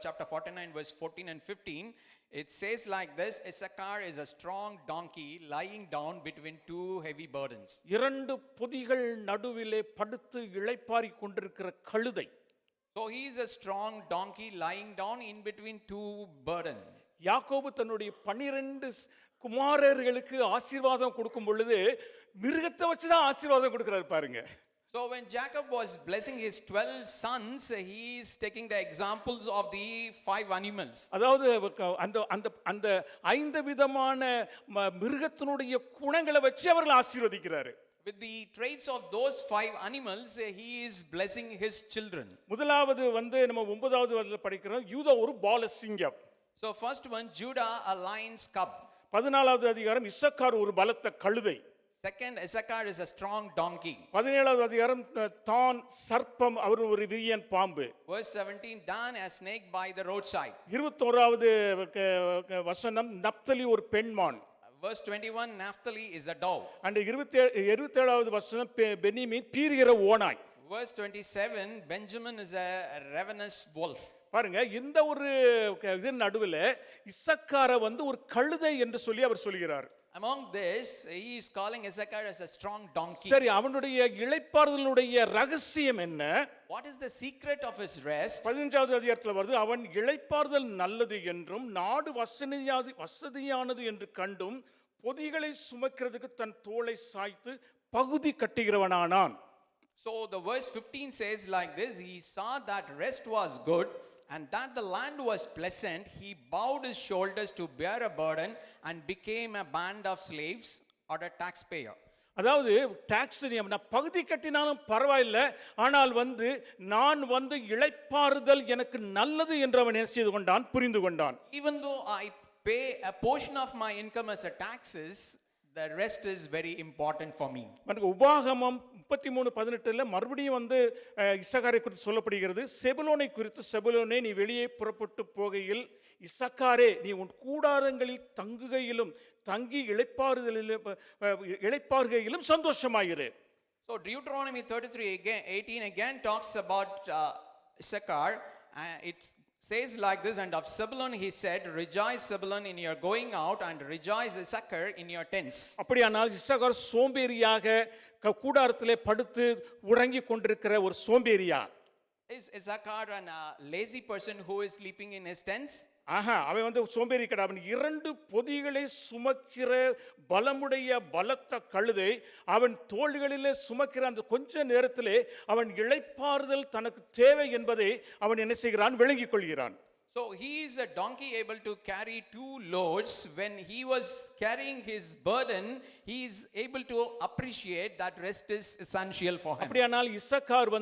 chapter 49 verse 14 and 15. It says like this, Issachar is a strong donkey lying down between 2 heavy burdens. 2 பொதிகள் நடுவிலே படுத்து இளைப்பாரி கொண்டிருக்கிற கழுதை. So he is a strong donkey lying down in between 2 burdens. யாக்கோபு தன்னுடைய 12 குமாரர்களுக்கு ஆசீர்வாதம் கொடுக்கும் பொழுது மிருகத்தை வச்சுதான் ஆசீர்வாதம் கொடுக்கிறாரு பாருங்க. So when Jacob was blessing his 12 sons, he is taking the examples of the 5 animals. அதாவது அந்த அந்த அந்த 5 விதமான மிருகத்தினுடைய குணங்களை வச்சு அவர்கள் ஆசீர்வதிக்கிறாரு. With the traits of those 5 animals, he is blessing his children. முதலாவது நம்ம 9வது வசனத்துல படிக்கிறோம், யூதா ஒரு Balasingham. So first one, Judah, a lion's cub. 14வது அதிகாரம் இசக்கார் ஒரு பலத்த கழுதை. Second, Issachar is a strong donkey. 17வது அதிகாரம் தான் சர்ப்பம், அவர் ஒரு விரியன் பாம்பு. Verse 17, Dan, a snake by the roadside. 21வது வசனம் நப்தலி ஒரு பெண்மான். Verse 21, Naphtali is a dove. And 27வது வசனம் பென்னிமீன் பீறுகிற ஓநாய். Verse 27, Benjamin is a ravenous wolf. பாருங்க, இந்த ஒரு இது நடுவில் இசக்காரை ஒரு கழுதை என்று சொல்லி அவர் சொல்கிறார். Among this, he is calling Issachar as a strong donkey. சரி, அவனுடைய இளைப்பாறுதலுடைய ரகசியம் என்ன? What is the secret of his rest? 15வது அதிகாரத்தில் வருது, அவன் இளைப்பாறுதல் நல்லது என்றும் நாடு வசதியானது என்று கண்டும் பொதிகளை சுமக்கிறதுக்கு தன் தோளை சாய்த்து பகுதி கட்டுகிறவனானான். So the verse 15 says like this, he saw that rest was good and that the land was pleasant. He bowed his shoulders to bear a burden and became a band of slaves or a taxpayer. அதாவது tax நான் பகுதி கட்டினாலும் பரவாயில்லை, ஆனால் நான் இளைப்பாறுதல் எனக்கு நல்லது என்று அவன் என்ன செய்து கொண்டான், புரிந்து கொண்டான். Even though I pay a portion of my income as a taxes, the rest is very important for me. உபாகமம் 33:18 மறுபடியும் இசக்காரை குறித்து சொல்லப்படுகிறது. செபுலோனை குறித்து, செபுலோனே நீ வெளியே புறப்பட்டு போகையில், இசக்காரே நீ உன் கூடாரங்களில் தங்குகையிலும் தங்கி இளைப்பாறுகையிலும் சந்தோஷமாயிரு. So Deuteronomy 33:18 again talks about Issachar. It says like this, and of Zebulun he said, rejoice Zebulun in your going out and rejoice Issachar in your tents. அப்படியானால் இசக்கார் சோம்பேறியாக கூடாரத்திலே படுத்து உறங்கி கொண்டிருக்கிற ஒரு சோம்பேறியா? Is Issachar a lazy person who is sleeping in his tents? அவன் சோம்பேறி கிடையாது. அவன் 2 பொதிகளை சுமக்கிற பலமுடைய பலத்த கழுதை அவன் தோள்களிலே சுமக்கிற அந்த கொஞ்ச நேரத்திலே அவன் இளைப்பாறுதல் தனக்கு தேவை என்பதை அவன் என்ன செய்கிறான், விளங்கிக் கொள்கிறான். So he is a donkey able to carry 2 loads. When he was carrying his burden, he is able to appreciate that rest is essential for him. அப்படியானால் இசக்கார்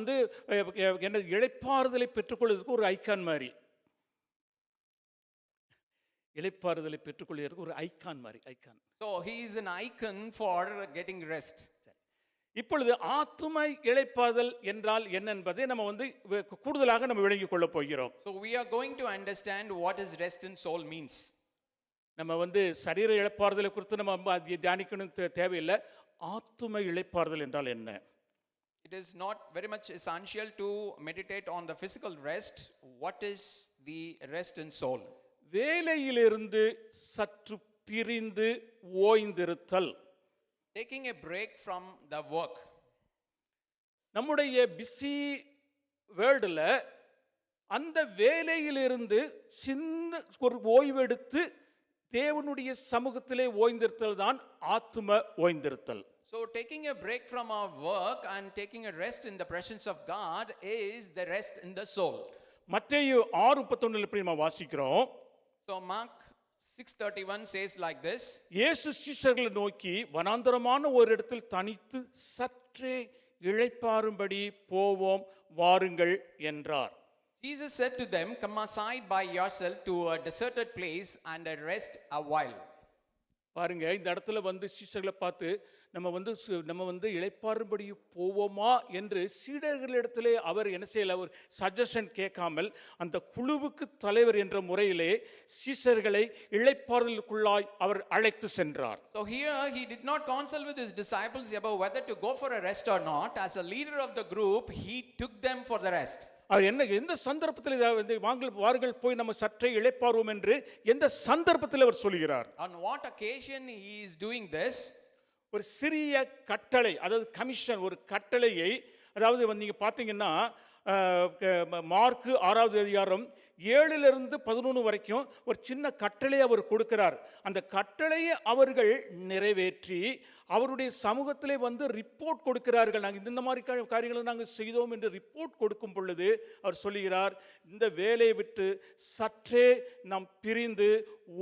என்ன இளைப்பாறுதலை பெற்றுக்கொள்வதற்கு ஒரு ஐகான் மாதிரி, இளைப்பாறுதலை பெற்றுக்கொள்வதற்கு ஒரு ஐகான் மாதிரி, icon. So he is an icon for getting rest. இப்பொழுது ஆத்தும இளைப்பாறுதல் என்றால் என்ன என்பதை நம்ம கூடுதலாக நம்ம விளங்கிக் கொள்ள போகிறோம். So we are going to understand what is rest in soul means. நம்ம சரீர இளைப்பாறுதலை குறித்து நம்ம தியானிக்கணும் தேவையில்லை. ஆத்தும இளைப்பாறுதல் என்றால் என்ன? It is not very much essential to meditate on the physical rest. What is the rest in soul? வேலையிலிருந்து சற்று பிரிந்து ஓய்ந்திருத்தல். Taking a break from the work. நம்முடைய பிஸி வேர்ல்டுல அந்த வேலையிலிருந்து சின்ன ஒரு ஓய்வெடுத்து தேவனுடைய சமூகத்திலே ஓய்ந்திருத்தல் தான் ஆத்தும ஓய்ந்திருத்தல். So taking a break from our work and taking a rest in the presence of God is the rest in the soul. மத்தேயு 6:31 இப்படி நம்ம வாசிக்கிறோம். So Mark 6:31 says like this. இயேசு சீஷர்களை நோக்கி வனாந்தரமான ஒரு இடத்தில் தனித்து சற்றே இளைப்பாறும்படி போவோம் வாருங்கள் என்றார். Jesus said to them, come aside by yourself to a deserted place and rest a while. பாருங்க, இந்த இடத்துல சீஷர்களை பார்த்து நம்ம இளைப்பாறும்படி போவோமா என்று சீடர்களிடத்திலே அவர் என்ன செய்யல, ஒரு சஜஷன் கேட்காமல் அந்த குழுவுக்கு தலைவர் என்ற முறையிலே சீஷர்களை இளைப்பாறுதலுக்குள்ளாய் அவர் அழைத்து சென்றார். So here he did not consult with his disciples about whether to go for a rest or not. As a leader of the group, he took them for the rest. அவர் எந்த சந்தர்ப்பத்தில் வாருங்கள் போய் நம்ம சற்றே இளைப்பாறுவோம் என்று எந்த சந்தர்ப்பத்தில் அவர் சொல்கிறார்? On what occasion he is doing this? ஒரு சிறிய கட்டளை, அதாவது கமிஷன், ஒரு கட்டளையை, அதாவது நீங்க பாத்தீங்கன்னா மார்க் 6வது அதிகாரம் 7லிருந்து 11 வரைக்கும் ஒரு சின்ன கட்டளை அவர் கொடுக்கிறார். அந்த கட்டளையை அவர்கள் நிறைவேற்றி அவருடைய சமூகத்திலே வந்து ரிப்போர்ட் கொடுக்கிறார்கள். நாங்கள் இந்த மாதிரி காரியங்களை நாங்கள் செய்தோம் என்று ரிப்போர்ட் கொடுக்கும் பொழுது அவர் சொல்லுகிறார், இந்த வேலையை விட்டு சற்றே நாம் பிரிந்து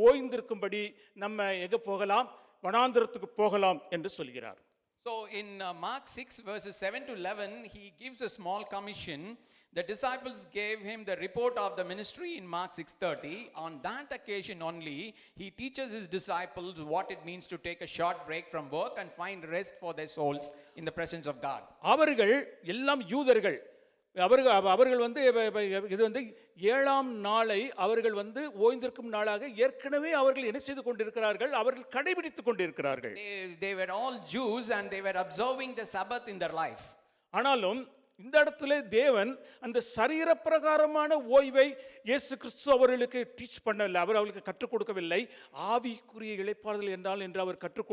ஓய்ந்திருக்கும்படி நம்ம எங்கே போகலாம், வனாந்திரத்துக்கு போகலாம் என்று சொல்கிறார். So in Mark 6 verses 7 to 11, he gives a small commission. The disciples gave him the report of the ministry in Mark 6:30. On that occasion only, he teaches his disciples what it means to take a short break from work and find rest for their souls in the presence of God. அவர்கள் எல்லாம் யூதர்கள். அவர்கள் வந்து இது வந்து 7ஆம் நாளை அவர்கள் வந்து ஓய்ந்திருக்கும் நாளாக ஏற்கனவே அவர்கள் என்ன செய்து கொண்டிருக்கிறார்கள், அவர்கள் கடைபிடித்துக் கொண்டிருக்கிறார்கள். They were all Jews and they were observing the Sabbath in their life. ஆனாலும் இந்த இடத்துல தேவன் அந்த சரீர பிரகாரமான ஓய்வை இயேசு கிறிஸ்து அவர்களுக்கு டீச் பண்ணவில்லை, அவர் அவர்களுக்கு கற்றுக் கொடுக்கவில்லை. ஆவிக்குரிய இளைப்பாறுதல் என்றால் என்று அவர் கற்றுக்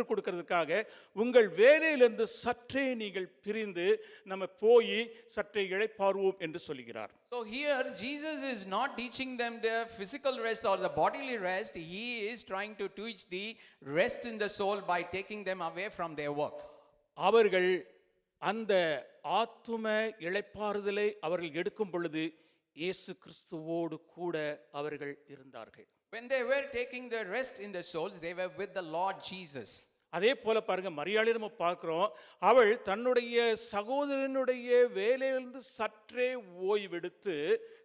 கொடுக்கிறதுக்காக உங்கள் வேலையிலிருந்து சற்றே நீங்கள் பிரிந்து நம்ம போய் சற்றே இளைப்பாறுவோம் என்று சொல்கிறார். So here Jesus is not teaching them the physical rest or the bodily rest. He is trying to teach the rest in the soul by taking them away from their work. அவர்கள் அந்த ஆத்தும இளைப்பாறுதலை அவர்கள் எடுக்கும் பொழுது இயேசு கிறிஸ்துவோடு கூட அவர்கள் இருந்தார்கள். When they were taking the rest in their souls, they were with the Lord Jesus. அதே போல பாருங்க, மரியாளை நம்ம பார்க்கிறோம், அவள் தன்னுடைய சகோதரனுடைய வேலையிலிருந்து சற்றே ஓய்வெடுத்து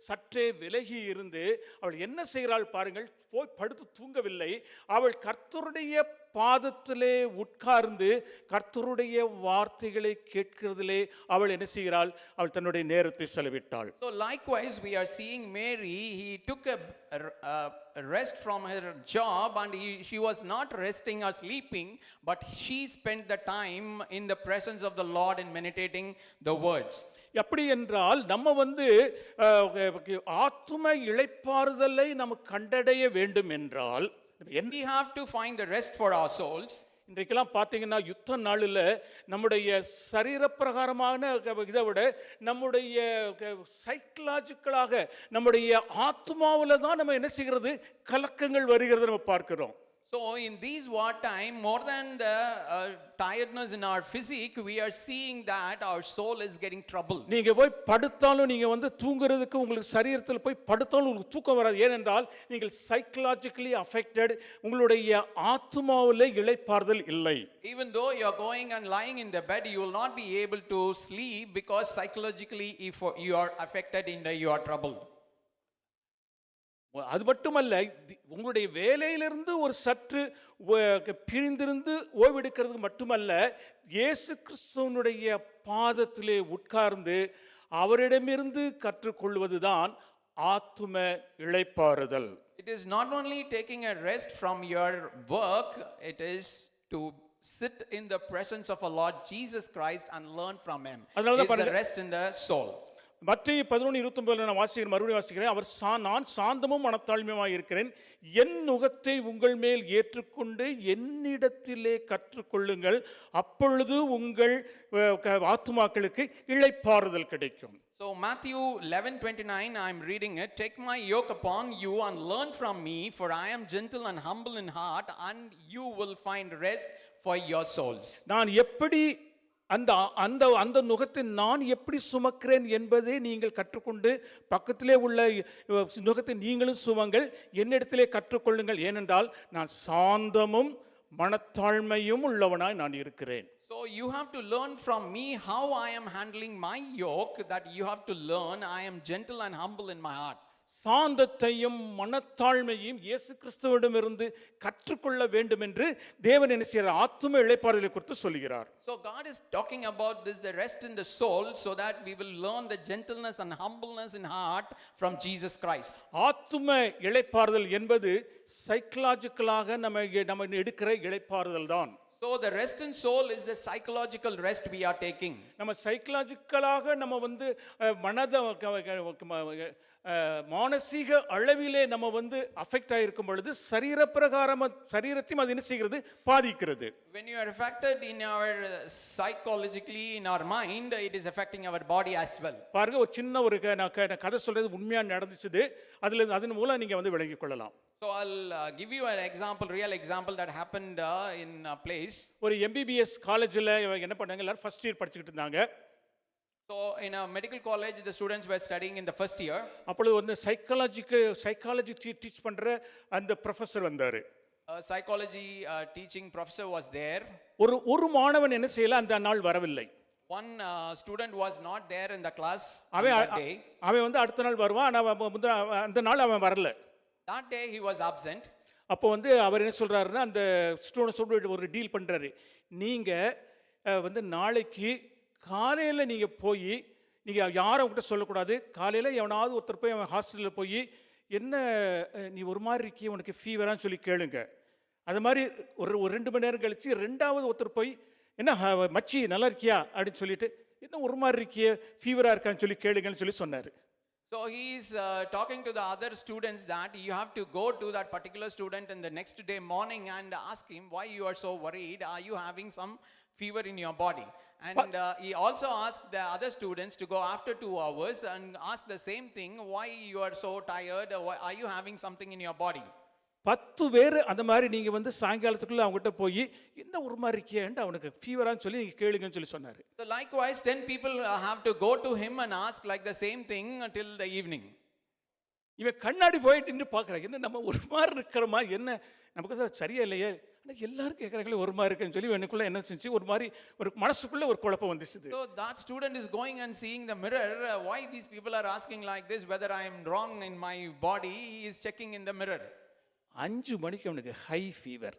சற்றே விலகி இருந்து அவள் என்ன செய்கிறாள் பாருங்கள், போய் படுத்து தூங்கவில்லை. அவள் கர்த்தருடைய பாதத்திலே உட்கார்ந்து கர்த்தருடைய வார்த்தைகளை கேட்கிறதிலே அவள் என்ன செய்கிறாள், அவள் தன்னுடைய நேரத்தை செலவிட்டாள். So likewise we are seeing Mary, he took a rest from her job and she was not resting or sleeping, but she spent the time in the presence of the Lord and meditating the words. எப்படி என்றால் நம்ம வந்து ஆத்தும இளைப்பாறுதலை நம்ம கண்டடைய வேண்டும் என்றால் we have to find the rest for our souls. இன்றைக்கெல்லாம் பார்த்தீங்கன்னா யுத்த நாளில் நம்முடைய சரீர பிரகாரமான இதை விட நம்முடைய சைக்கலாஜிக்கலாக நம்முடைய ஆத்மாவில் தான் நம்ம என்ன செய்கிறது, கலக்கங்கள் வருகிறது நம்ம பார்க்கிறோம். So in these wartime, more than the tiredness in our physique, we are seeing that our soul is getting troubled. நீங்க போய் படுத்தாலும் நீங்க வந்து தூங்குறதுக்கு உங்களுக்கு சரீரத்தில் போய் படுத்தாலும் உங்களுக்கு தூக்கம் வராது. ஏனென்றால் நீங்கள் சைக்கலாஜிக்கலி அஃபெக்டட், உங்களுடைய ஆத்மாவிலே இளைப்பாறுதல் இல்லை. Even though you are going and lying in the bed, you will not be able to sleep because psychologically if you are affected in the, you are troubled. அது மட்டுமல்ல, உங்களுடைய வேலையிலிருந்து ஒரு சற்று பிரிந்திருந்து ஓய்வெடுக்கிறதுக்கு மட்டுமல்ல, இயேசு கிறிஸ்துவனுடைய பாதத்திலே உட்கார்ந்து அவரிடமிருந்து கற்றுக்கொள்வதுதான் ஆத்தும இளைப்பாறுதல். It is not only taking a rest from your work, it is to sit in the presence of our Lord Jesus Christ and learn from him. Is the rest in the soul. மத்தேயு 11:29 நான் மறுபடியும் வாசிக்கிறேன். நான் சாந்தமும் மனத்தாழ்மையுமாய் இருக்கிறேன், என் நுகத்தை உங்கள் மேல் ஏற்றுக்கொண்டு என்னிடத்திலே கற்றுக்கொள்ளுங்கள், அப்பொழுது உங்கள் ஆத்துமாக்களுக்கு இளைப்பாறுதல் கிடைக்கும். So Matthew 11:29, I am reading it. Take my yoke upon you and learn from me, for I am gentle and humble in heart, and you will find rest for your souls. நான் எப்படி அந்த அந்த அந்த நுகத்தை நான் எப்படி சுமக்கிறேன் என்பதை நீங்கள் கற்றுக்கொண்டு பக்கத்திலே உள்ள நுகத்தை நீங்களும் சுமங்கள், என்னிடத்திலே கற்றுக்கொள்ளுங்கள், ஏனென்றால் நான் சாந்தமும் மனத்தாழ்மையும் உள்ளவனாய் நான் இருக்கிறேன். So you have to learn from me how I am handling my yoke, that you have to learn I am gentle and humble in my heart. சாந்தத்தையும் மனத்தாழ்மையும் இயேசு கிறிஸ்துவிடமிருந்து கற்றுக்கொள்ள வேண்டும் என்று தேவன் என்ன செய்கிறார், ஆத்தும இளைப்பாறுதலை குறித்து சொல்கிறார். So God is talking about this, the rest in the soul, so that we will learn the gentleness and humbleness in heart from Jesus Christ. ஆத்தும இளைப்பாறுதல் என்பது சைக்கலாஜிக்கலாக நம்ம எடுக்கிற இளைப்பாறுதல் தான். So the rest in soul is the psychological rest we are taking. நம்ம சைக்கலாஜிக்கலாக நம்ம வந்து மனதை மானசீக அளவிலே நம்ம வந்து அஃபெக்ட் ஆகிருக்கும் பொழுது சரீரத்தையும் அது என்ன செய்கிறது, பாதிக்கிறது. When you are affected in our psychologically in our mind, it is affecting our body as well. பாருங்க, ஒரு சின்ன ஒரு நான் கதை சொல்றது உண்மையா நடந்துச்சு. அதன் மூலம் நீங்க வந்து விளங்கிக் கொள்ளலாம். So I'll give you an example, real example that happened in a place. ஒரு MBBS காலேஜில் என்ன பண்ணாங்க, எல்லாரும் ஃபர்ஸ்ட் இயர் படிச்சுக்கிட்டு இருந்தாங்க. So in a medical college, the students were studying in the first year. அப்பொழுது வந்து சைக்காலஜி டீச் பண்ற அந்த ப்ரொஃபசர் வந்தாரு. A psychology teaching professor was there. ஒரு மாணவன் என்ன செய்யல, அந்த நாள் வரவில்லை. One student was not there in the class on அவன் that day. அவன் வந்து அடுத்த நாள் வருவான், ஆனா அந்த நாள் அவன் வரல. That day he was absent. அப்போ வந்து அவர் என்ன சொல்றாருன்னா, அந்த ஸ்டூடெண்ட்ஸோட ஒரு டீல் பண்றாரு. நீங்க வந்து நாளைக்கு காலையில் நீங்கள் போய், நீங்கள் யாரும் அவங்ககிட்ட சொல்லக்கூடாது, காலையில் எவனாவது ஒருத்தர் போய் அவன் ஹாஸ்பிட்டலில் போய் என்ன நீ ஒரு மாதிரி இருக்கிய, உனக்கு ஃபீவரான்னு சொல்லி கேளுங்க. அது மாதிரி ஒரு 2 மணி நேரம் கழித்து ரெண்டாவது ஒருத்தர் போய் என்ன மச்சி நல்லா இருக்கியா அப்படின்னு சொல்லிட்டு என்ன ஒரு மாதிரி இருக்கிய, ஃபீவராக இருக்கான்னு சொல்லி கேளுங்கன்னு சொல்லி சொன்னார். So he is talking to the other students that you have to go to that particular student in the next day morning and ask him why you are so worried. Are you having some fever in your body? And he also asked the other students to go after 2 hours and ask the same thing, why you are so tired, why are you having something in your body? 10 பேர் அந்த மாதிரி நீங்கள் வந்து சாயங்காலத்துக்குள்ளே அவங்ககிட்ட போய் என்ன ஒரு மாதிரி இருக்கியேன்ட்டு அவனுக்கு ஃபீவரான்னு சொல்லி நீங்கள் கேளுங்கன்னு சொல்லி சொன்னார். So likewise 10 people have to go to him and ask like the same thing until the evening. இவன் கண்ணாடி போயிட்டு நின்று பார்க்குறான், என்ன நம்ம ஒரு மாதிரி இருக்கிறோமா, என்ன நமக்கு தான் சரியா இல்லையே, ஆனால் எல்லாரும் கேட்குறாங்களே ஒரு மாதிரி இருக்குன்னு சொல்லி எனக்குள்ளே என்ன செஞ்சு ஒரு மாதிரி ஒரு மனசுக்குள்ளே ஒரு குழப்பம் வந்துச்சு. So that student is going and seeing the mirror, why these people are asking like this, whether I am wrong in my body. He is checking in the mirror. 5 மணிக்கு அவனுக்கு high fever.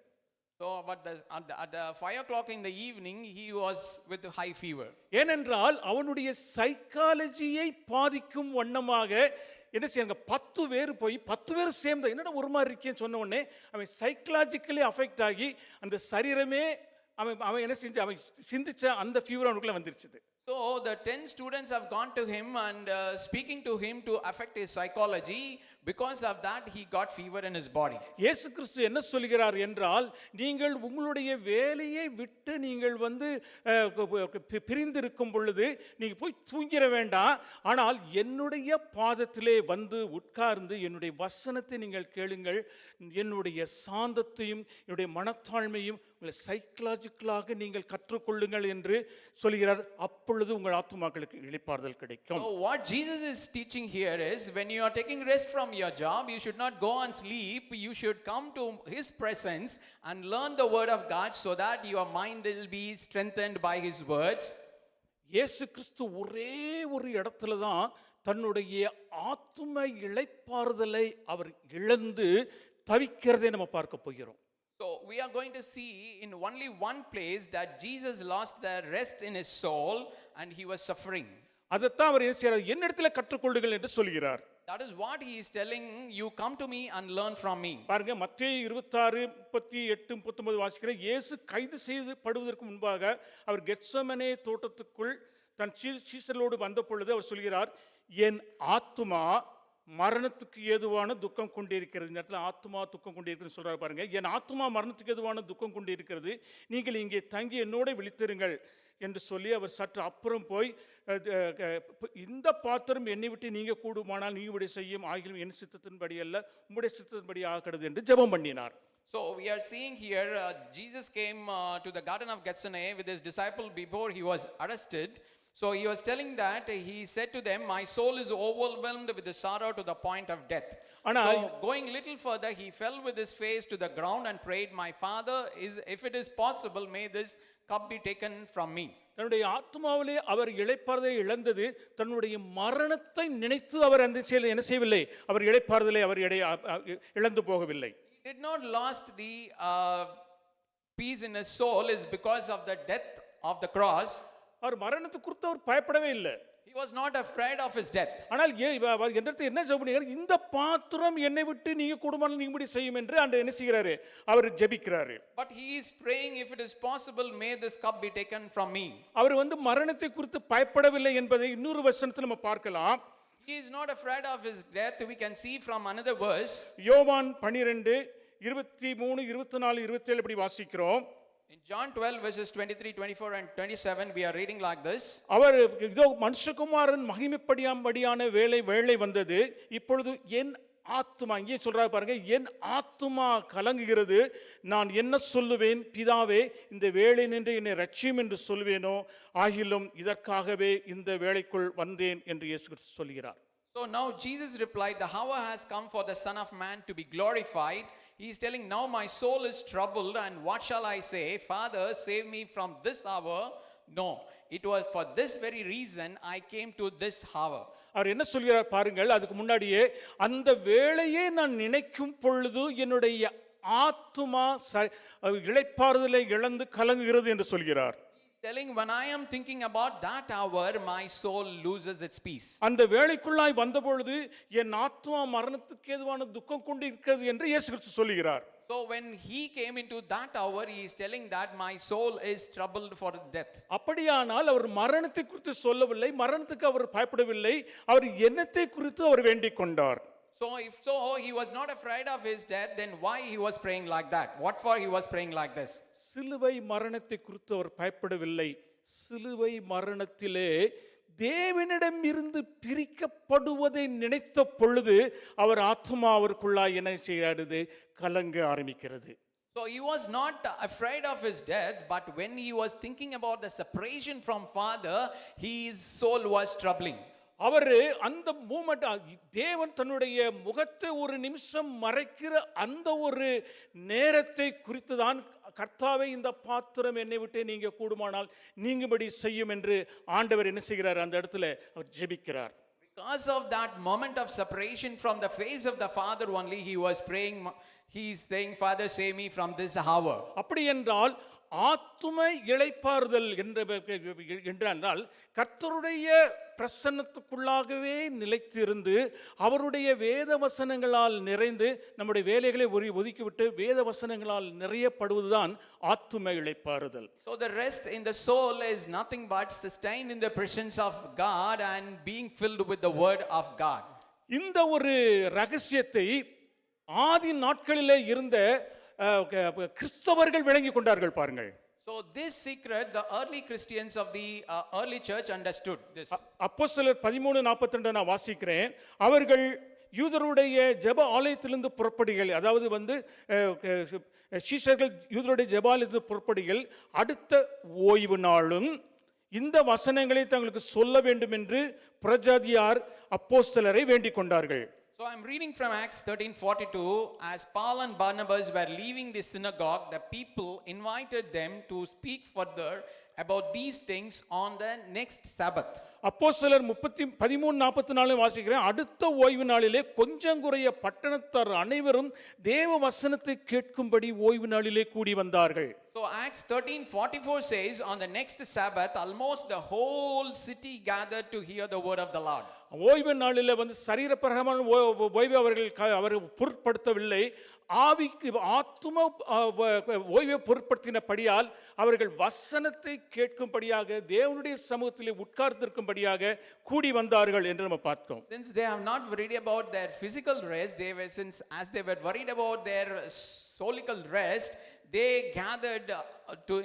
So but at the 5 o'clock in the evening he was with high fever. ஏனென்றால் அவனுடைய சைக்காலஜியை பாதிக்கும் வண்ணமாக என்ன செய்யாங்க, 10 பேர் போய் 10 பேர் சேர்ந்து என்னடா ஒரு மாதிரி இருக்கேன்னு சொன்ன உடனே அவன் சைக்கலாஜிக்கலி அஃபெக்ட் ஆகி அந்த சரீரமே அவன் என்ன செஞ்சு அவன் சிந்திச்ச அந்த ஃபீவர் அவனுக்குள்ள வந்துருச்சு. So the 10 students have gone to him and speaking to him to affect his psychology. Because of that he got fever in his body. இயேசு கிறிஸ்து என்ன சொல்கிறார் என்றால், நீங்கள் உங்களுடைய வேலையை விட்டு நீங்கள் வந்து பிரிந்து இருக்கும் பொழுது நீங்கள் போய் தூங்கிட வேண்டாம், ஆனால் என்னுடைய பாதத்திலே வந்து உட்கார்ந்து என்னுடைய வசனத்தை நீங்கள் கேளுங்கள், என்னுடைய சாந்தத்தையும் என்னுடைய மனத்தாழ்மையும் உங்களை சைக்கலாஜிக்கலாக நீங்கள் கற்றுக்கொள்ளுங்கள் என்று சொல்கிறார். அப்பொழுது உங்கள் ஆத்துமாக்களுக்கு இளைப்பாறுதல் கிடைக்கும். So what Jesus is teaching here is, when you are taking rest from your job, you should not go and sleep. You should come to his presence and learn the word of God so that your mind will be strengthened by his words. இயேசு கிறிஸ்து ஒரே ஒரு இடத்துல தான் தன்னுடைய ஆத்தும இளைப்பாறுதலை அவர் இழந்து தவிக்கிறதை நம்ம பார்க்க போகிறோம். So we are going to see in only one place that Jesus lost the rest in his soul and he was suffering. அதைத்தான் அவர் என்னிடத்துல கற்றுக்கொள்ளுங்கள் என்று சொல்கிறார். That is what he is telling you, come to me and learn from me. பாருங்க, மத்தேயு 26:38-39 வாசிக்கிற, இயேசு கைது செய்யப்படுவதற்கு முன்பாக அவர் கெத்செமனே தோட்டத்துக்குள் தன் சீஷர்களோடு வந்த பொழுது அவர் சொல்கிறார், என் ஆத்துமா மரணத்துக்கு ஏதுவான துக்கம் கொண்டிருக்கிறது. இந்த இடத்துல ஆத்துமா துக்கம் கொண்டிருக்கிறது சொல்றாரு பாருங்க. என் ஆத்துமா மரணத்துக்கு ஏதுவான துக்கம் கொண்டிருக்கிறது, நீங்கள் இங்கே தங்கி என்னோட விழித்திருங்கள் என்று சொல்லி அவர் சற்று அப்புறம் போய், இந்த பாத்திரம் என்னை விட்டு நீங்க கூடுமானால் நீங்க செய்யும், ஆகிலும் என் சித்தத்தின்படி அல்ல உம்முடைய சித்தத்தின்படி ஆகிறது என்று ஜெபம் பண்ணினார். So we are seeing here Jesus came to the Garden of Gethsemane with his disciple before he was arrested. So he was telling that he said to them, my soul is overwhelmed with the sorrow to the point of death. So going little further, he fell with his face to the ground and prayed, my Father, if it is possible, may this cup be taken from me. தன்னுடைய ஆத்மாவிலே அவர் இளைப்பாறுதலை இழந்தது, தன்னுடைய மரணத்தை நினைத்து அவர் அந்த செயலை என்ன செய்யவில்லை, அவர் இளைப்பாறுதலை அவர் இழந்து போகவில்லை. He did not lost the peace in his soul is because of the death of the cross. அவர் மரணத்தை குறித்து அவர் பயப்படவே இல்லை. He was not afraid of his death. ஆனால் என்ன ஜெபிக்கிறார், இந்த பாத்திரம் என்னை விட்டு நீங்க கூடுமானால் நீங்கபடி செய்யும் என்று அந்த என்ன செய்கிறாரு, அவர் ஜெபிக்கிறாரு. But he is praying, if it is possible, may this cup be taken from me. அவர் வந்து மரணத்தை குறித்து பயப்படவில்லை என்பதை இன்னொரு வசனத்தில் நம்ம பார்க்கலாம். He is not afraid of his death. We can see from another verse. யோவான் 12 23 24 27 இப்படி வாசிக்கிறோம். In John 12 verses 23, 24 and 27, we are reading like this. அவர் இதோ மனுஷகுமாரன் மகிமைப்படியாம்படியான வேளை வந்தது, இப்பொழுது என் ஆத்துமா, இங்கே சொல்றாரு பாருங்க, என் ஆத்துமா கலங்குகிறது, நான் என்ன சொல்லுவேன், பிதாவே இந்த வேளை நின்று என்னை ரட்சியும் என்று சொல்லுவேனோ, ஆகிலும் இதற்காகவே இந்த வேளைக்குள் வந்தேன் என்று இயேசு கிறிஸ்து சொல்கிறார். So now Jesus replied, the hour has come for the Son of Man to be glorified. He is telling, now my soul is troubled, and what shall I say? Father, save me from this hour. No, it was for this very reason I came to this hour. அவர் என்ன சொல்கிறார் பாருங்கள், அதுக்கு முன்னாடியே, அந்த வேளையே நான் நினைக்கும் பொழுது என்னுடைய ஆத்துமா இளைப்பாறுதலை இழந்து கலங்குகிறது என்று சொல்கிறார். Telling, when I am thinking about that hour, my soul loses its peace. அந்த வேளைக்குள்ளாய் வந்த பொழுது என் ஆத்துமா மரணத்துக்கு ஏதுவான துக்கம் கொண்டு இருக்கிறது என்று இயேசு கிறிஸ்து சொல்கிறார். So when he came into that hour, he is telling that my soul is troubled for death. அப்படியானால் அவர் மரணத்தை குறித்து சொல்லவில்லை, மரணத்துக்கு அவர் பயப்படவில்லை, அவர் என்னத்தை குறித்து அவர் வேண்டிக் கொண்டார். So if so, he was not afraid of his death, then why he was praying like that? What for he was praying like this? சிலுவை மரணத்தை குறித்து அவர் பயப்படவில்லை. சிலுவை மரணத்திலே தேவனிடம் இருந்து பிரிக்கப்படுவதை நினைத்த பொழுது அவர் ஆத்மா அவருக்குள்ளாய் என்ன செய்யாது, கலங்க ஆரம்பிக்கிறது. So he was not afraid of his death, but when he was thinking about the separation from Father, his soul was troubling. அவர் அந்த மூமெண்ட், தேவன் தன்னுடைய முகத்தை ஒரு நிமிஷம் மறைக்கிற அந்த ஒரு நேரத்தை குறித்து தான், கர்த்தாவே இந்த பாத்திரம் என்னை விட்டு நீங்க கூடுமானால் நீங்கும்படி செய்யும் என்று ஆண்டவர் என்ன செய்கிறார், அந்த இடத்துல அவர் ஜெபிக்கிறார். Because of that moment of separation from the face of the Father only, he was praying, he is saying, Father, save me from this hour. அப்படி என்றால் ஆத்தும இளைப்பாறுதல் என்றால் கர்த்தருடைய பிரசன்னத்துக்குள்ளாகவே நிலைத்திருந்து அவருடைய வேத வசனங்களால் நிறைந்து நம்முடைய வேலைகளை ஒதுக்கிவிட்டு வேத வசனங்களால் நிறையப்படுவதுதான் ஆத்தும இளைப்பாறுதல். So the rest in the soul is nothing but sustained in the presence of God and being filled with the word of God. இந்த ஒரு ரகசியத்தை ஆதி நாட்களிலே இருந்த கிறிஸ்தவர்கள் விளங்கி கொண்டார்கள் பாருங்கள். So this secret the early Christians of the early church understood this. அப்போஸ்தலர் 13:42 நான் வாசிக்கிறேன். அவர்கள் யூதருடைய ஜெப ஆலயத்திலிருந்து புறப்படுகள், அதாவது சீஷர்கள் யூதருடைய ஜெப ஆலயத்திலிருந்து புறப்படுகள், அடுத்த ஓய்வு நாளும் இந்த வசனங்களை தங்களுக்கு சொல்ல வேண்டும் என்று பிரஜாதியார் அப்போஸ்தலரை வேண்டிக் கொண்டார்கள். So I'm reading from Acts 13:42. As Paul and Barnabas were leaving the synagogue, the people invited them to speak further about these things on the next Sabbath. அப்போஸ்தலர் 13:44 வாசிக்கிறேன். அடுத்த ஓய்வு நாளிலே கொஞ்சங்குறைய பட்டணத்தார் அனைவரும் தேவ வசனத்தை கேட்கும்படி ஓய்வு நாளிலே கூடி வந்தார்கள். So Acts 13:44 says, on the next Sabbath, almost the whole city gathered to hear the word of the Lord. ஓய்வு நாளில் சரீரப்பிரகாரமான ஓய்வு அவர் பொருட்படுத்தவில்லை, ஆவிக்கு ஆத்தும ஓய்வை பொருட்படுத்தினபடியால் அவர்கள் வசனத்தை கேட்கும்படியாக தேவனுடைய சமூகத்திலே உட்கார்ந்திருக்கும்படியாக கூடி வந்தார்கள் என்று நம்ம பார்த்தோம். Since they have not worried about their physical rest, as they were worried about their soulical rest, they gathered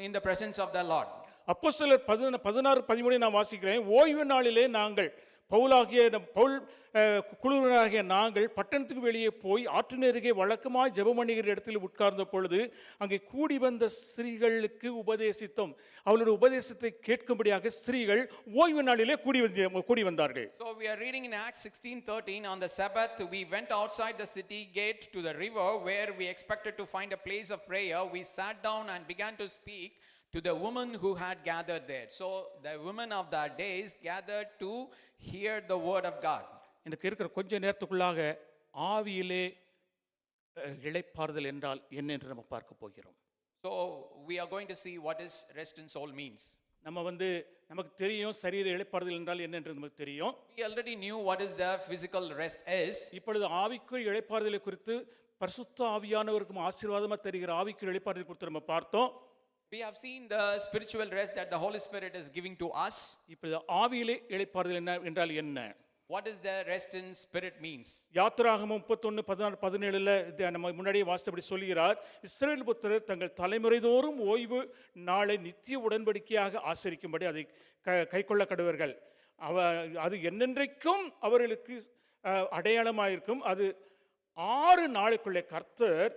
in the presence of the Lord. அப்போஸ்தலர் 16:13 நான் வாசிக்கிறேன். ஓய்வு நாளிலே நாங்கள் பவுல் குழுவினராகிய நாங்கள் பட்டணத்துக்கு வெளியே போய் ஆற்றினருகே வழக்கமாய் ஜெபமணிகிற இடத்தில் உட்கார்ந்த பொழுது அங்கே கூடி வந்த ஸ்திரீகளுக்கு உபதேசித்தோம். அவளுடைய உபதேசத்தை கேட்கும்படியாக ஸ்திரீகள் ஓய்வு நாளிலே கூடி வந்தார்கள். So we are reading in Acts 16:13, on the Sabbath we went outside the city gate to the river where we expected to find a place of prayer. We sat down and began to speak to the women who had gathered there. So the women of that days gathered to hear the word of God. எனக்கு இருக்கிற கொஞ்ச நேரத்துக்குள்ளாக ஆவியிலே இளைப்பாறுதல் என்றால் என்ன என்று நம்ம பார்க்க போகிறோம். So we are going to see what is rest in soul means. நமக்கு தெரியும் சரீர இளைப்பாறுதல் என்றால் என்ன என்று நமக்கு தெரியும். We already knew what is the physical rest is. இப்பொழுது ஆவிக்குரிய இளைப்பாறுதலை குறித்து பரிசுத்த ஆவியானவருக்கும் ஆசீர்வாதமாக தருகிற ஆவிக்குரிய இளைப்பாறுதலை குறித்து நம்ம பார்த்தோம். We have seen the spiritual rest that the Holy Spirit is giving to us. இப்பொழுது ஆவியிலே இளைப்பாறுதல் என்றால் என்ன? What does the rest in spirit means? யாத்திராகமம் 31:16-17 நம்ம முன்னாடியே வாசித்தபடி சொல்கிறார், இஸ்ரவேல் புத்திரர் தங்கள் தலைமுறைதோறும் ஓய்வு நாளை நித்திய உடன்படிக்கையாக ஆசரிக்கும்படி அதை கைக்கொள்ள கடவர்கள். அது என்னென்றைக்கும் அவர்களுக்கு அடையாளமாயிருக்கும். அது 6 நாளுக்குள்ளே கர்த்தர்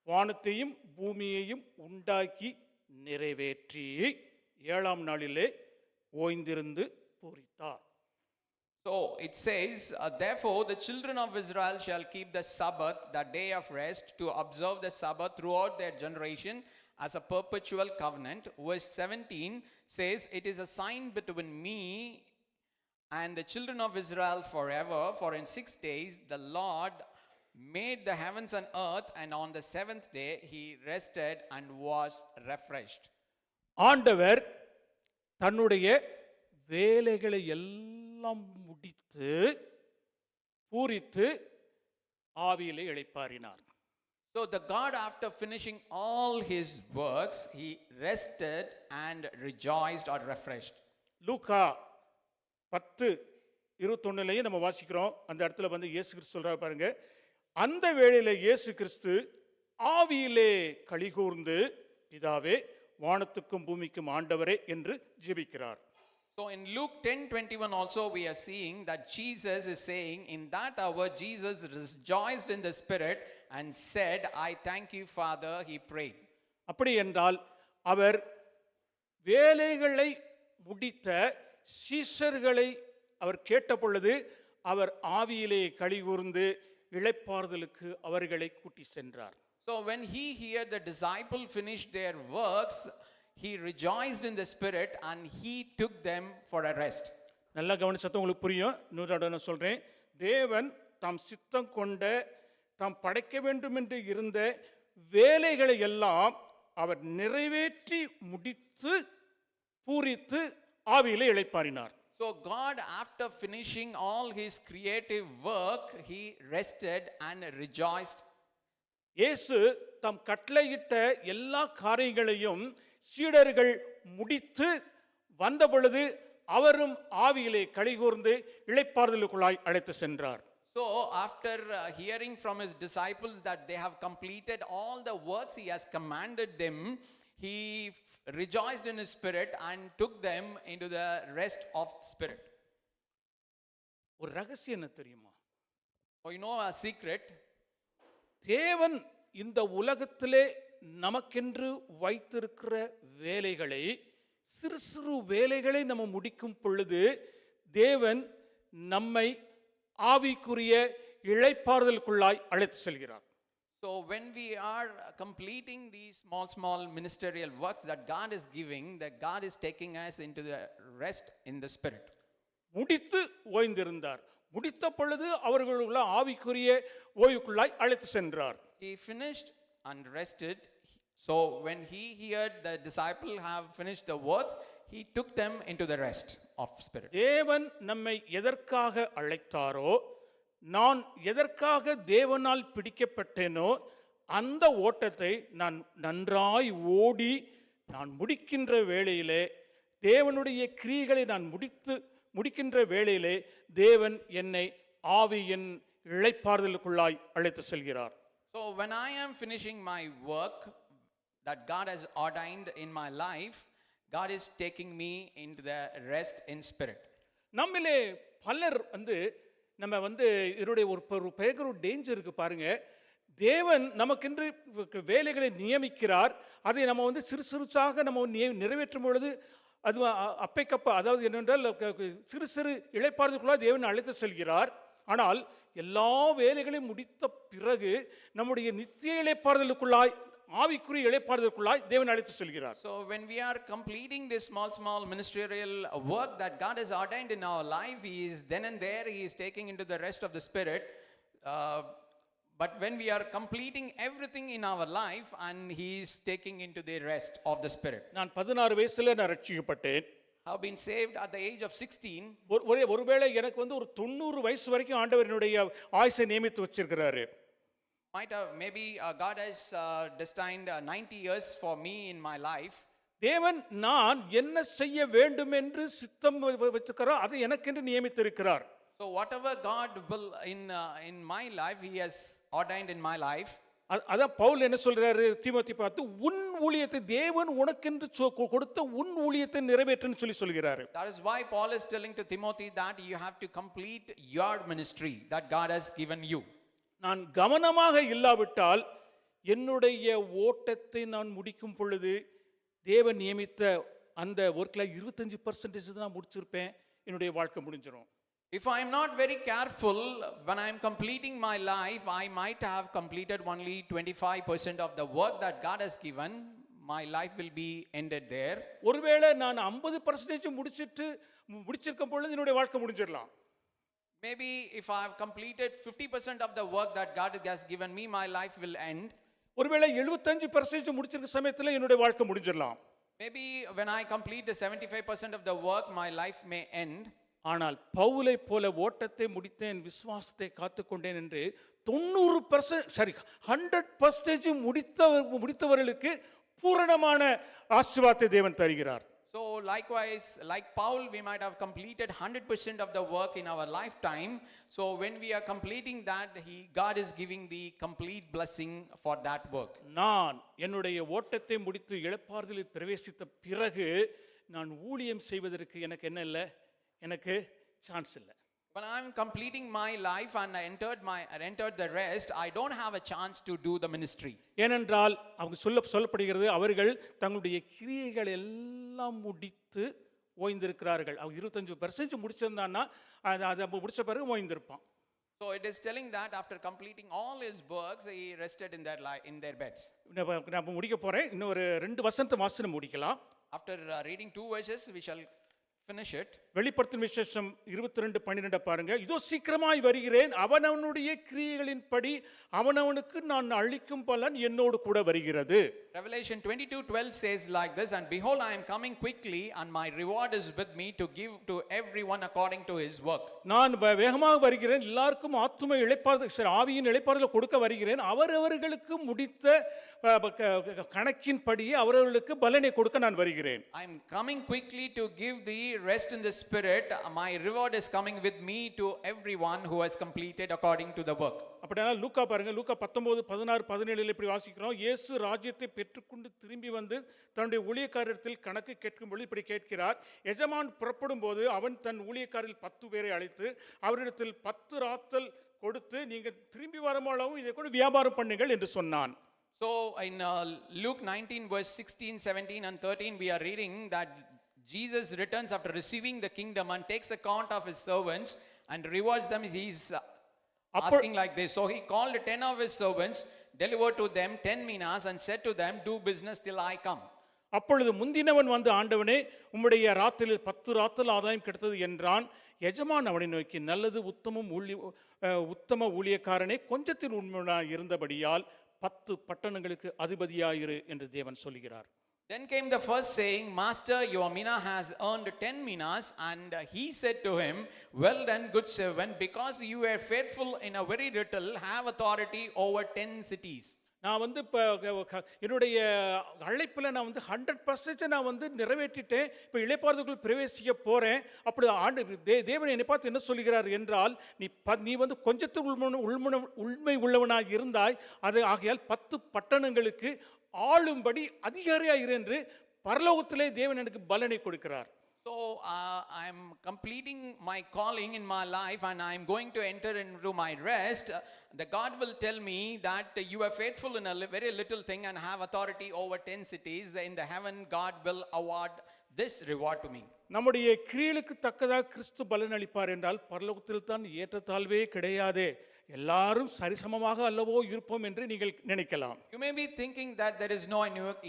வானத்தையும் பூமியையும் உண்டாக்கி நிறைவேற்றி 7ஆம் நாளிலே ஓய்ந்திருந்து பூரித்தார். So it says, therefore the children of Israel shall keep the Sabbath, the day of rest, to observe the Sabbath throughout their generation as a perpetual covenant. Verse 17 says, it is a sign between me and the children of Israel forever, for in 6 days the Lord made the heavens and earth, and on the 7th day he rested and was refreshed. ஆண்டவர் தன்னுடைய வேலைகளை எல்லாம் முடித்து பூரித்து ஆவியிலே இளைப்பாறினார். So the God, after finishing all his works, he rested and rejoiced or refreshed. லூக்கா 10:21 நம்ம வாசிக்கிறோம். அந்த இடத்துல வந்து இயேசு கிறிஸ்து சொல்றார் பாருங்க, அந்த வேளையிலே இயேசு கிறிஸ்து ஆவியிலே களிகூர்ந்து பிதாவே வானத்துக்கும் பூமிக்கும் ஆண்டவரே என்று ஜெபிக்கிறார். So in Luke 10:21 also we are seeing that Jesus is saying, in that hour Jesus rejoiced in the spirit and said, I thank you Father, he prayed. அப்படி என்றால் அவர் வேலைகளை முடித்த சீஷர்களை அவர் கேட்ட பொழுது அவர் ஆவியிலே களிகூர்ந்து இளைப்பாறுதலுக்கு அவர்களை கூட்டி சென்றார். So when he heard the disciple finish their works, he rejoiced in the spirit and he took them for a rest. நல்லா கவனிச்சா உங்களுக்கு புரியும். இன்னொரு நான் சொல்றேன், தேவன் தாம் சித்தம் கொண்ட தாம் படைக்க வேண்டும் என்று இருந்த வேலைகளை எல்லாம் அவர் நிறைவேற்றி முடித்து பூரித்து ஆவியிலே இளைப்பாறினார். So God, after finishing all his creative work, he rested and rejoiced. இயேசு தாம் கட்டளையிட்ட எல்லா காரியங்களையும் சீடர்கள் முடித்து வந்த பொழுது அவரும் ஆவியிலே களிகூர்ந்து இளைப்பாறுதலுக்குள்ளாய் அழைத்து சென்றார். So after hearing from his disciples that they have completed all the works he has commanded them, he rejoiced in his spirit and took them into the rest of spirit. ஒரு ரகசியம் என்ன தெரியுமா? Oh, you know a secret? தேவன் இந்த உலகத்திலே நமக்கென்று வைத்திருக்கிற வேலைகளை, சிறு சிறு வேலைகளை நம்ம முடிக்கும் பொழுது தேவன் நம்மை ஆவிக்குரிய இளைப்பாறுதலுக்குள்ளாய் அழைத்து செல்கிறார். So when we are completing these small ministerial works that God is giving, that God is taking us into the rest in the spirit. முடித்து ஓய்ந்திருந்தார். முடித்த பொழுது அவர்களுள்ள ஆவிக்குரிய ஓய்வுக்குள்ளாய் அழைத்து சென்றார். He finished and rested. So when he heard the disciple have finished the works, he took them into the rest of spirit. தேவன் நம்மை எதற்காக அழைத்தாரோ, நான் எதற்காக தேவனால் பிடிக்கப்பட்டேனோ அந்த ஓட்டத்தை நான் நன்றாய் ஓடி நான் முடிக்கின்ற வேளையிலே, தேவனுடைய கிரியைகளை நான் முடிக்கின்ற வேளையிலே தேவன் என்னை ஆவியின் இளைப்பாறுதலுக்குள்ளாய் அழைத்து செல்கிறார். So when I am finishing my work that God has ordained in my life, God is taking me into the rest in spirit. நம்மிலே பலர் நம்ம இதனுடைய ஒரு பெரிய டேஞ்சர் இருக்கு பாருங்க. தேவன் நமக்கென்று வேலைகளை நியமிக்கிறார். அதை நம்ம சிறு சிறுசாக நம்ம நிறைவேற்றும் பொழுது அது அப்பைக்கப்ப, அதாவது என்னென்றால் சிறு சிறு இளைப்பாறுதலுக்குள்ளாய் தேவன் அழைத்து செல்கிறார். ஆனால் எல்லா வேலைகளையும் முடித்த பிறகு நம்முடைய நித்திய இளைப்பாறுதலுக்குள்ளாய், ஆவிக்குரிய இளைப்பாறுதலுக்குள்ளாய் தேவன் அழைத்து செல்கிறார். So when we are completing this small ministerial work that God has ordained in our life, he is then and there he is taking into the rest of the spirit. But when we are completing everything in our life, and he is taking into the rest of the spirit. நான் 16 வயசுல நான் ரட்சிக்கப்பட்டேன். Have been saved at the age of 16. ஒருவேளை எனக்கு ஒரு 90 வயசு வரைக்கும் ஆண்டவர் என்னுடைய ஆயுசை நியமித்து வச்சிருக்கிறாரு. Might have, maybe God has destined 90 years for me in my life. தேவன் நான் என்ன செய்ய வேண்டும் என்று சித்தம் வைத்திருக்கிறார், அதை எனக்கென்று நியமித்திருக்கிறார். So whatever God will in my life, He has ordained in my life. அதான் பவுல் என்ன சொல்றாரு தீமோத்தி பார்த்து, உன் ஊழியத்தை தேவன் உனக்கென்று கொடுத்த உன் ஊழியத்தை நிறைவேற்றுன்னு சொல்கிறாரு. That is why Paul is telling to Timothy that you have to complete your ministry that God has given you. நான் கவனமாக இல்லாவிட்டால் என்னுடைய ஓட்டத்தை நான் முடிக்கும் பொழுது தேவன் நியமித்த அந்த ஒர்க்ல 25% தான் முடிச்சிருப்பேன், என்னுடைய வாழ்க்கை முடிஞ்சிடும். If I am not very careful when I am completing my life, I might have completed only 25% of the work that God has given. My life will be ended there. ஒருவேளை நான் 50% முடிச்சிருக்கும் பொழுது என்னுடைய வாழ்க்கை முடிஞ்சிடலாம். Maybe if I have completed 50% of the work that God has given me, my life will end. ஒருவேளை 75% முடிச்சிருக்க சமயத்துல என்னுடைய வாழ்க்கை முடிஞ்சிடலாம். Maybe when I complete the 75% of the work, my life may end. ஆனால் பவுலை போல ஓட்டத்தை முடித்தேன், விசுவாசத்தை காத்துக்கொண்டேன் என்று 100% முடித்தவர்களுக்கு பூரணமான ஆசீர்வாதத்தை தேவன் தருகிறார். So likewise, like Paul, we might have completed 100% of the work in our lifetime. So when we are completing that, God is giving the complete blessing for that work. நான் என்னுடைய ஓட்டத்தை முடித்து இளைப்பாறுதலில் பிரவேசித்த பிறகு நான் ஊழியம் செய்வதற்கு எனக்கு என்ன இல்லை, எனக்கு சான்ஸ் இல்லை. When I am completing my life and I entered the rest, I don't have a chance to do the ministry. ஏனென்றால் அவங்க சொல்லப்படுகிறது, அவர்கள் தங்களுடைய கிரியைகள் எல்லாம் முடித்து ஓய்ந்திருக்கிறார்கள். அவங்க 25% முடிச்சிருந்தான்னா அதை முடிச்ச பிறகு ஓய்ந்திருப்பான். So it is telling that after completing all his works, he rested in their beds. நான் முடிக்க போறேன், இன்னும் ஒரு 2 வசனத்தை வாசித்து முடிக்கலாம். After reading 2 verses, we shall finish it. வெளிப்படுத்தும் விசேஷம் 22:12 பாருங்க. இதோ சீக்கிரமாய் வருகிறேன், அவனவனுடைய கிரியைகளின்படி அவனவனுக்கு நான் அளிக்கும் பலன் என்னோடு கூட வருகிறது. Revelation 22:12 says like this, and behold, I am coming quickly, and my reward is with me to give to everyone according to his work. நான் வேகமாக வருகிறேன், எல்லாருக்கும் ஆத்தும இளைப்பாறுதல் ஆவியின் இளைப்பாறுதல் கொடுக்க வருகிறேன். அவரவர்களுக்கு முடித்த கணக்கின்படியே அவரவர்களுக்கு பலனை கொடுக்க நான் வருகிறேன். I am coming quickly to give the rest in the spirit. My reward is coming with me to everyone who has completed according to the work. அப்படினா லூக்கா பாருங்க, லூக்கா 19:16-17 இப்படி வாசிக்கிறோம். இயேசு ராஜ்யத்தை பெற்றுக்கொண்டு திரும்பி வந்து தன்னுடைய ஊழியக்காரரிடத்தில் கணக்கு கேட்கும்போது இப்படி கேட்கிறார். எஜமான் புறப்படும் போது அவன் தன் ஊழியக்காரரில் 10 பேரை அழைத்து அவரிடத்தில் 10 ராத்தல் கொடுத்து, நீங்க திரும்பி வரும்போதும் இதை கூட வியாபாரம் பண்ணுங்கள் என்று சொன்னான். So in Luke 19 verse 16, 17 and 13 we are reading that Jesus returns after receiving the kingdom and takes account of his servants and rewards them. He's asking like this. So he called 10 of his servants, delivered to them 10 minas and said to them, do business till I come. அப்பொழுது முந்தினவன் வந்து, ஆண்டவனே, உம்முடைய ராத்திரியில் 10 ராத்தல் ஆதாயம் கிடைத்தது என்றான். எஜமான் அவனை நோக்கி, நல்லது உத்தம ஊழியக்காரனே, கொஞ்சத்தில் உண்மையாய் இருந்தபடியால் 10 பட்டணங்களுக்கு அதிபதியாயிரு என்று தேவன் சொல்கிறார். Then came the first saying, Master, your mina has earned 10 minas. And he said to him, well done, good servant, because you were faithful in a very little, have authority over 10 cities. நான் வந்து இப்போ என்னுடைய அழைப்பில் நான் வந்து 100% நான் வந்து நிறைவேற்றிட்டேன். இப்போ இளைப்பாறுதலுக்குள் பிரவேசிக்க போகிறேன். அப்படி தேவன் என்னை பார்த்து என்ன சொல்கிறார் என்றால், நீ வந்து கொஞ்சத்தில் உண்மை உள்ளவனாக இருந்தாய், அது ஆகையால் 10 பட்டணங்களுக்கு ஆளும்படி அதிகாரியாக இரு என்று பரலோகத்திலே தேவன் எனக்கு பலனை கொடுக்கிறார். So I am completing my calling in my life and I am going to enter into my rest. The God will tell me that you are faithful in a very little thing and have authority over 10 cities. In the heaven, God will award this reward to me. நம்முடைய கிரியைகளுக்கு தக்கதாக கிறிஸ்து பலன் அளிப்பார் என்றால் பரலோகத்தில் தான் ஏற்றத்தாழ்வே கிடையாதே, எல்லாரும் சரிசமமாக அல்லவோ இருப்போம் என்று நீங்கள் நினைக்கலாம். You may be thinking that there is no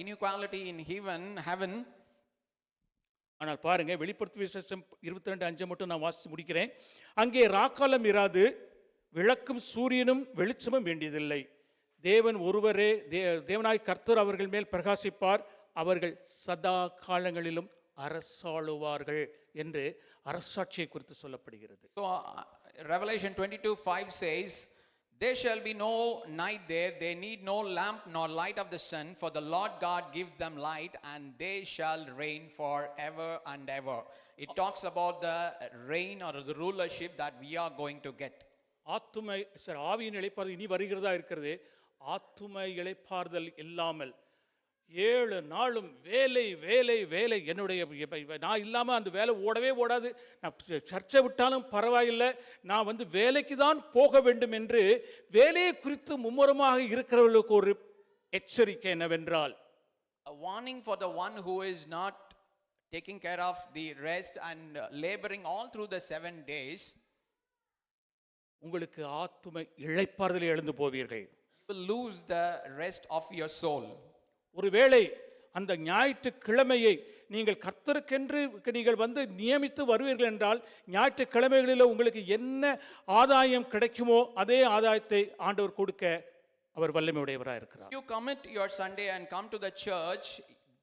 inequality in heaven. ஆனால் பாருங்க, வெளிப்படுத்தும் விசேஷம் 22:5 மட்டும் நான் வாசித்து முடிக்கிறேன். அங்கே ராக்காலம் இராது, விளக்கும் சூரியனும் வெளிச்சமும் வேண்டியதில்லை. தேவன் ஒருவரே, தேவனாய் கர்த்தர் அவர்கள் மேல் பிரகாசிப்பார், அவர்கள் சதா காலங்களிலும் அரசாளுவார்கள் என்று அரசாட்சியை குறித்து சொல்லப்படுகிறது. So Revelation 22:5 says, There shall be no night there, they need no lamp nor light of the sun, for the Lord God gives them light, and they shall reign forever and ever. It talks about the reign or the rulership that we are going to get. ஆத்துமை சார் ஆவியின் இளைப்பாறுதல் இனி வருகிறதா இருக்கிறது. ஆத்துமை இளைப்பாறுதல் இல்லாமல் 7 நாளும் வேலை வேலை வேலை. என்னுடைய நான் இல்லாமல் அந்த வேலை ஓடவே ஓடாது. நான் சர்ச்சை விட்டாலும் பரவாயில்லை, நான் வேலைக்கு தான் போக வேண்டும் என்று வேலையை குறித்து மும்முரமாக இருக்கிறவர்களுக்கு ஒரு எச்சரிக்கை என்னவென்றால், A warning for the one who is not taking care of the rest and laboring all through the 7 days. உங்களுக்கு ஆத்துமை இளைப்பாறுதலை இழந்து போவீர்கள். You will lose the rest of your soul. ஒருவேளை அந்த ஞாயிற்றுக்கிழமையை நீங்கள் கர்த்தருக்கென்று நீங்கள் நியமித்து வருவீர்கள் என்றால், ஞாயிற்றுக்கிழமைகளில் உங்களுக்கு என்ன ஆதாயம் கிடைக்குமோ அதே ஆதாயத்தை ஆண்டவர் கொடுக்க அவர் வல்லமையுடையவராக இருக்கிறார். You commit your Sunday and come to the church,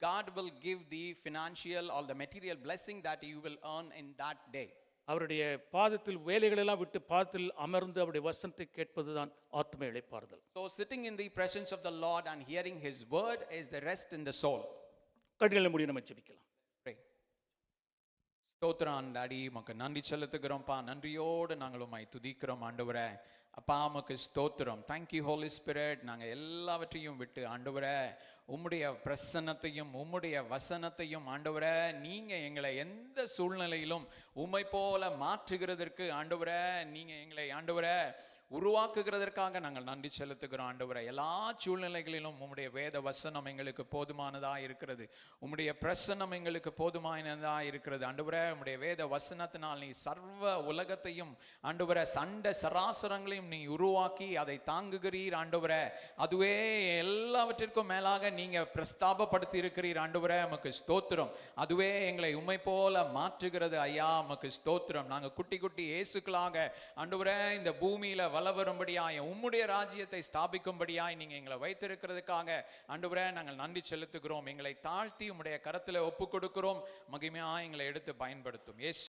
God will give the financial or the material blessing that you will earn in that day. அவருடைய பாதத்தில் வேலைகளெல்லாம் விட்டு பாதத்தில் அமர்ந்து அவருடைய வசனத்தை கேட்பதுதான் ஆத்தும இளைப்பாறுதல். So sitting in the presence of the Lord and hearing his word is the rest in the soul. கண்களை மூடி நம்ம ஜெபிக்கலாம். Pray. ஸ்தோத்திரம் டாடி, உமக்கு நன்றி செலுத்துகிறோம்ப்பா. நன்றியோடு நாங்கள் உம்மை துதிக்கிறோம் ஆண்டவரே. அப்பா உமக்கு ஸ்தோத்திரம். Thank you holy spirit. நாங்கள் எல்லாவற்றையும் விட்டு ஆண்டவரே உம்முடைய பிரசன்னத்தையும் உம்முடைய வசனத்தையும் ஆண்டவரே நீங்க எங்களை எந்த சூழ்நிலையிலும் உம்மை போல மாற்றுகிறதற்கு ஆண்டவரே நீங்க எங்களை ஆண்டவரே உருவாக்குகிறதற்காக நாங்கள் நன்றி செலுத்துகிறோம் ஆண்டவரே. எல்லா சூழ்நிலைகளிலும் உம்முடைய வேத வசனம் எங்களுக்கு போதுமானதா இருக்கிறது. உம்முடைய பிரசன்னம் எங்களுக்கு போதுமானதா இருக்கிறது ஆண்டவரே. உம்முடைய வேத வசனத்தினால் நீ சர்வ உலகத்தையும் ஆண்டவரே சண்ட சராசரங்களையும் நீ உருவாக்கி அதை தாங்குகிறீர் ஆண்டவரே. அதுவே எல்லாவற்றிற்கும் மேலாக நீங்க பிரஸ்தாபப்படுத்தி இருக்கிறீர் ஆண்டவரே. உமக்கு ஸ்தோத்திரம். அதுவே எங்களை உம்மை போல மாற்றுகிறது ஐயா. உமக்கு ஸ்தோத்திரம். நாங்கள் குட்டி குட்டி இயேசுக்களாக ஆண்டவரே இந்த பூமியில வளவரும்படியாய் உம்முடைய ராஜ்யத்தை ஸ்தாபிக்கும்படியாய் நீங்க எங்களை வைத்திருக்கிறதுக்காக ஆண்டவரே நாங்கள் நன்றி செலுத்துகிறோம். எங்களை தாழ்த்தி உம்முடைய கரத்தில் ஒப்பு கொடுக்கிறோம். மகிமையா எங்களை எடுத்து பயன்படுத்தும்.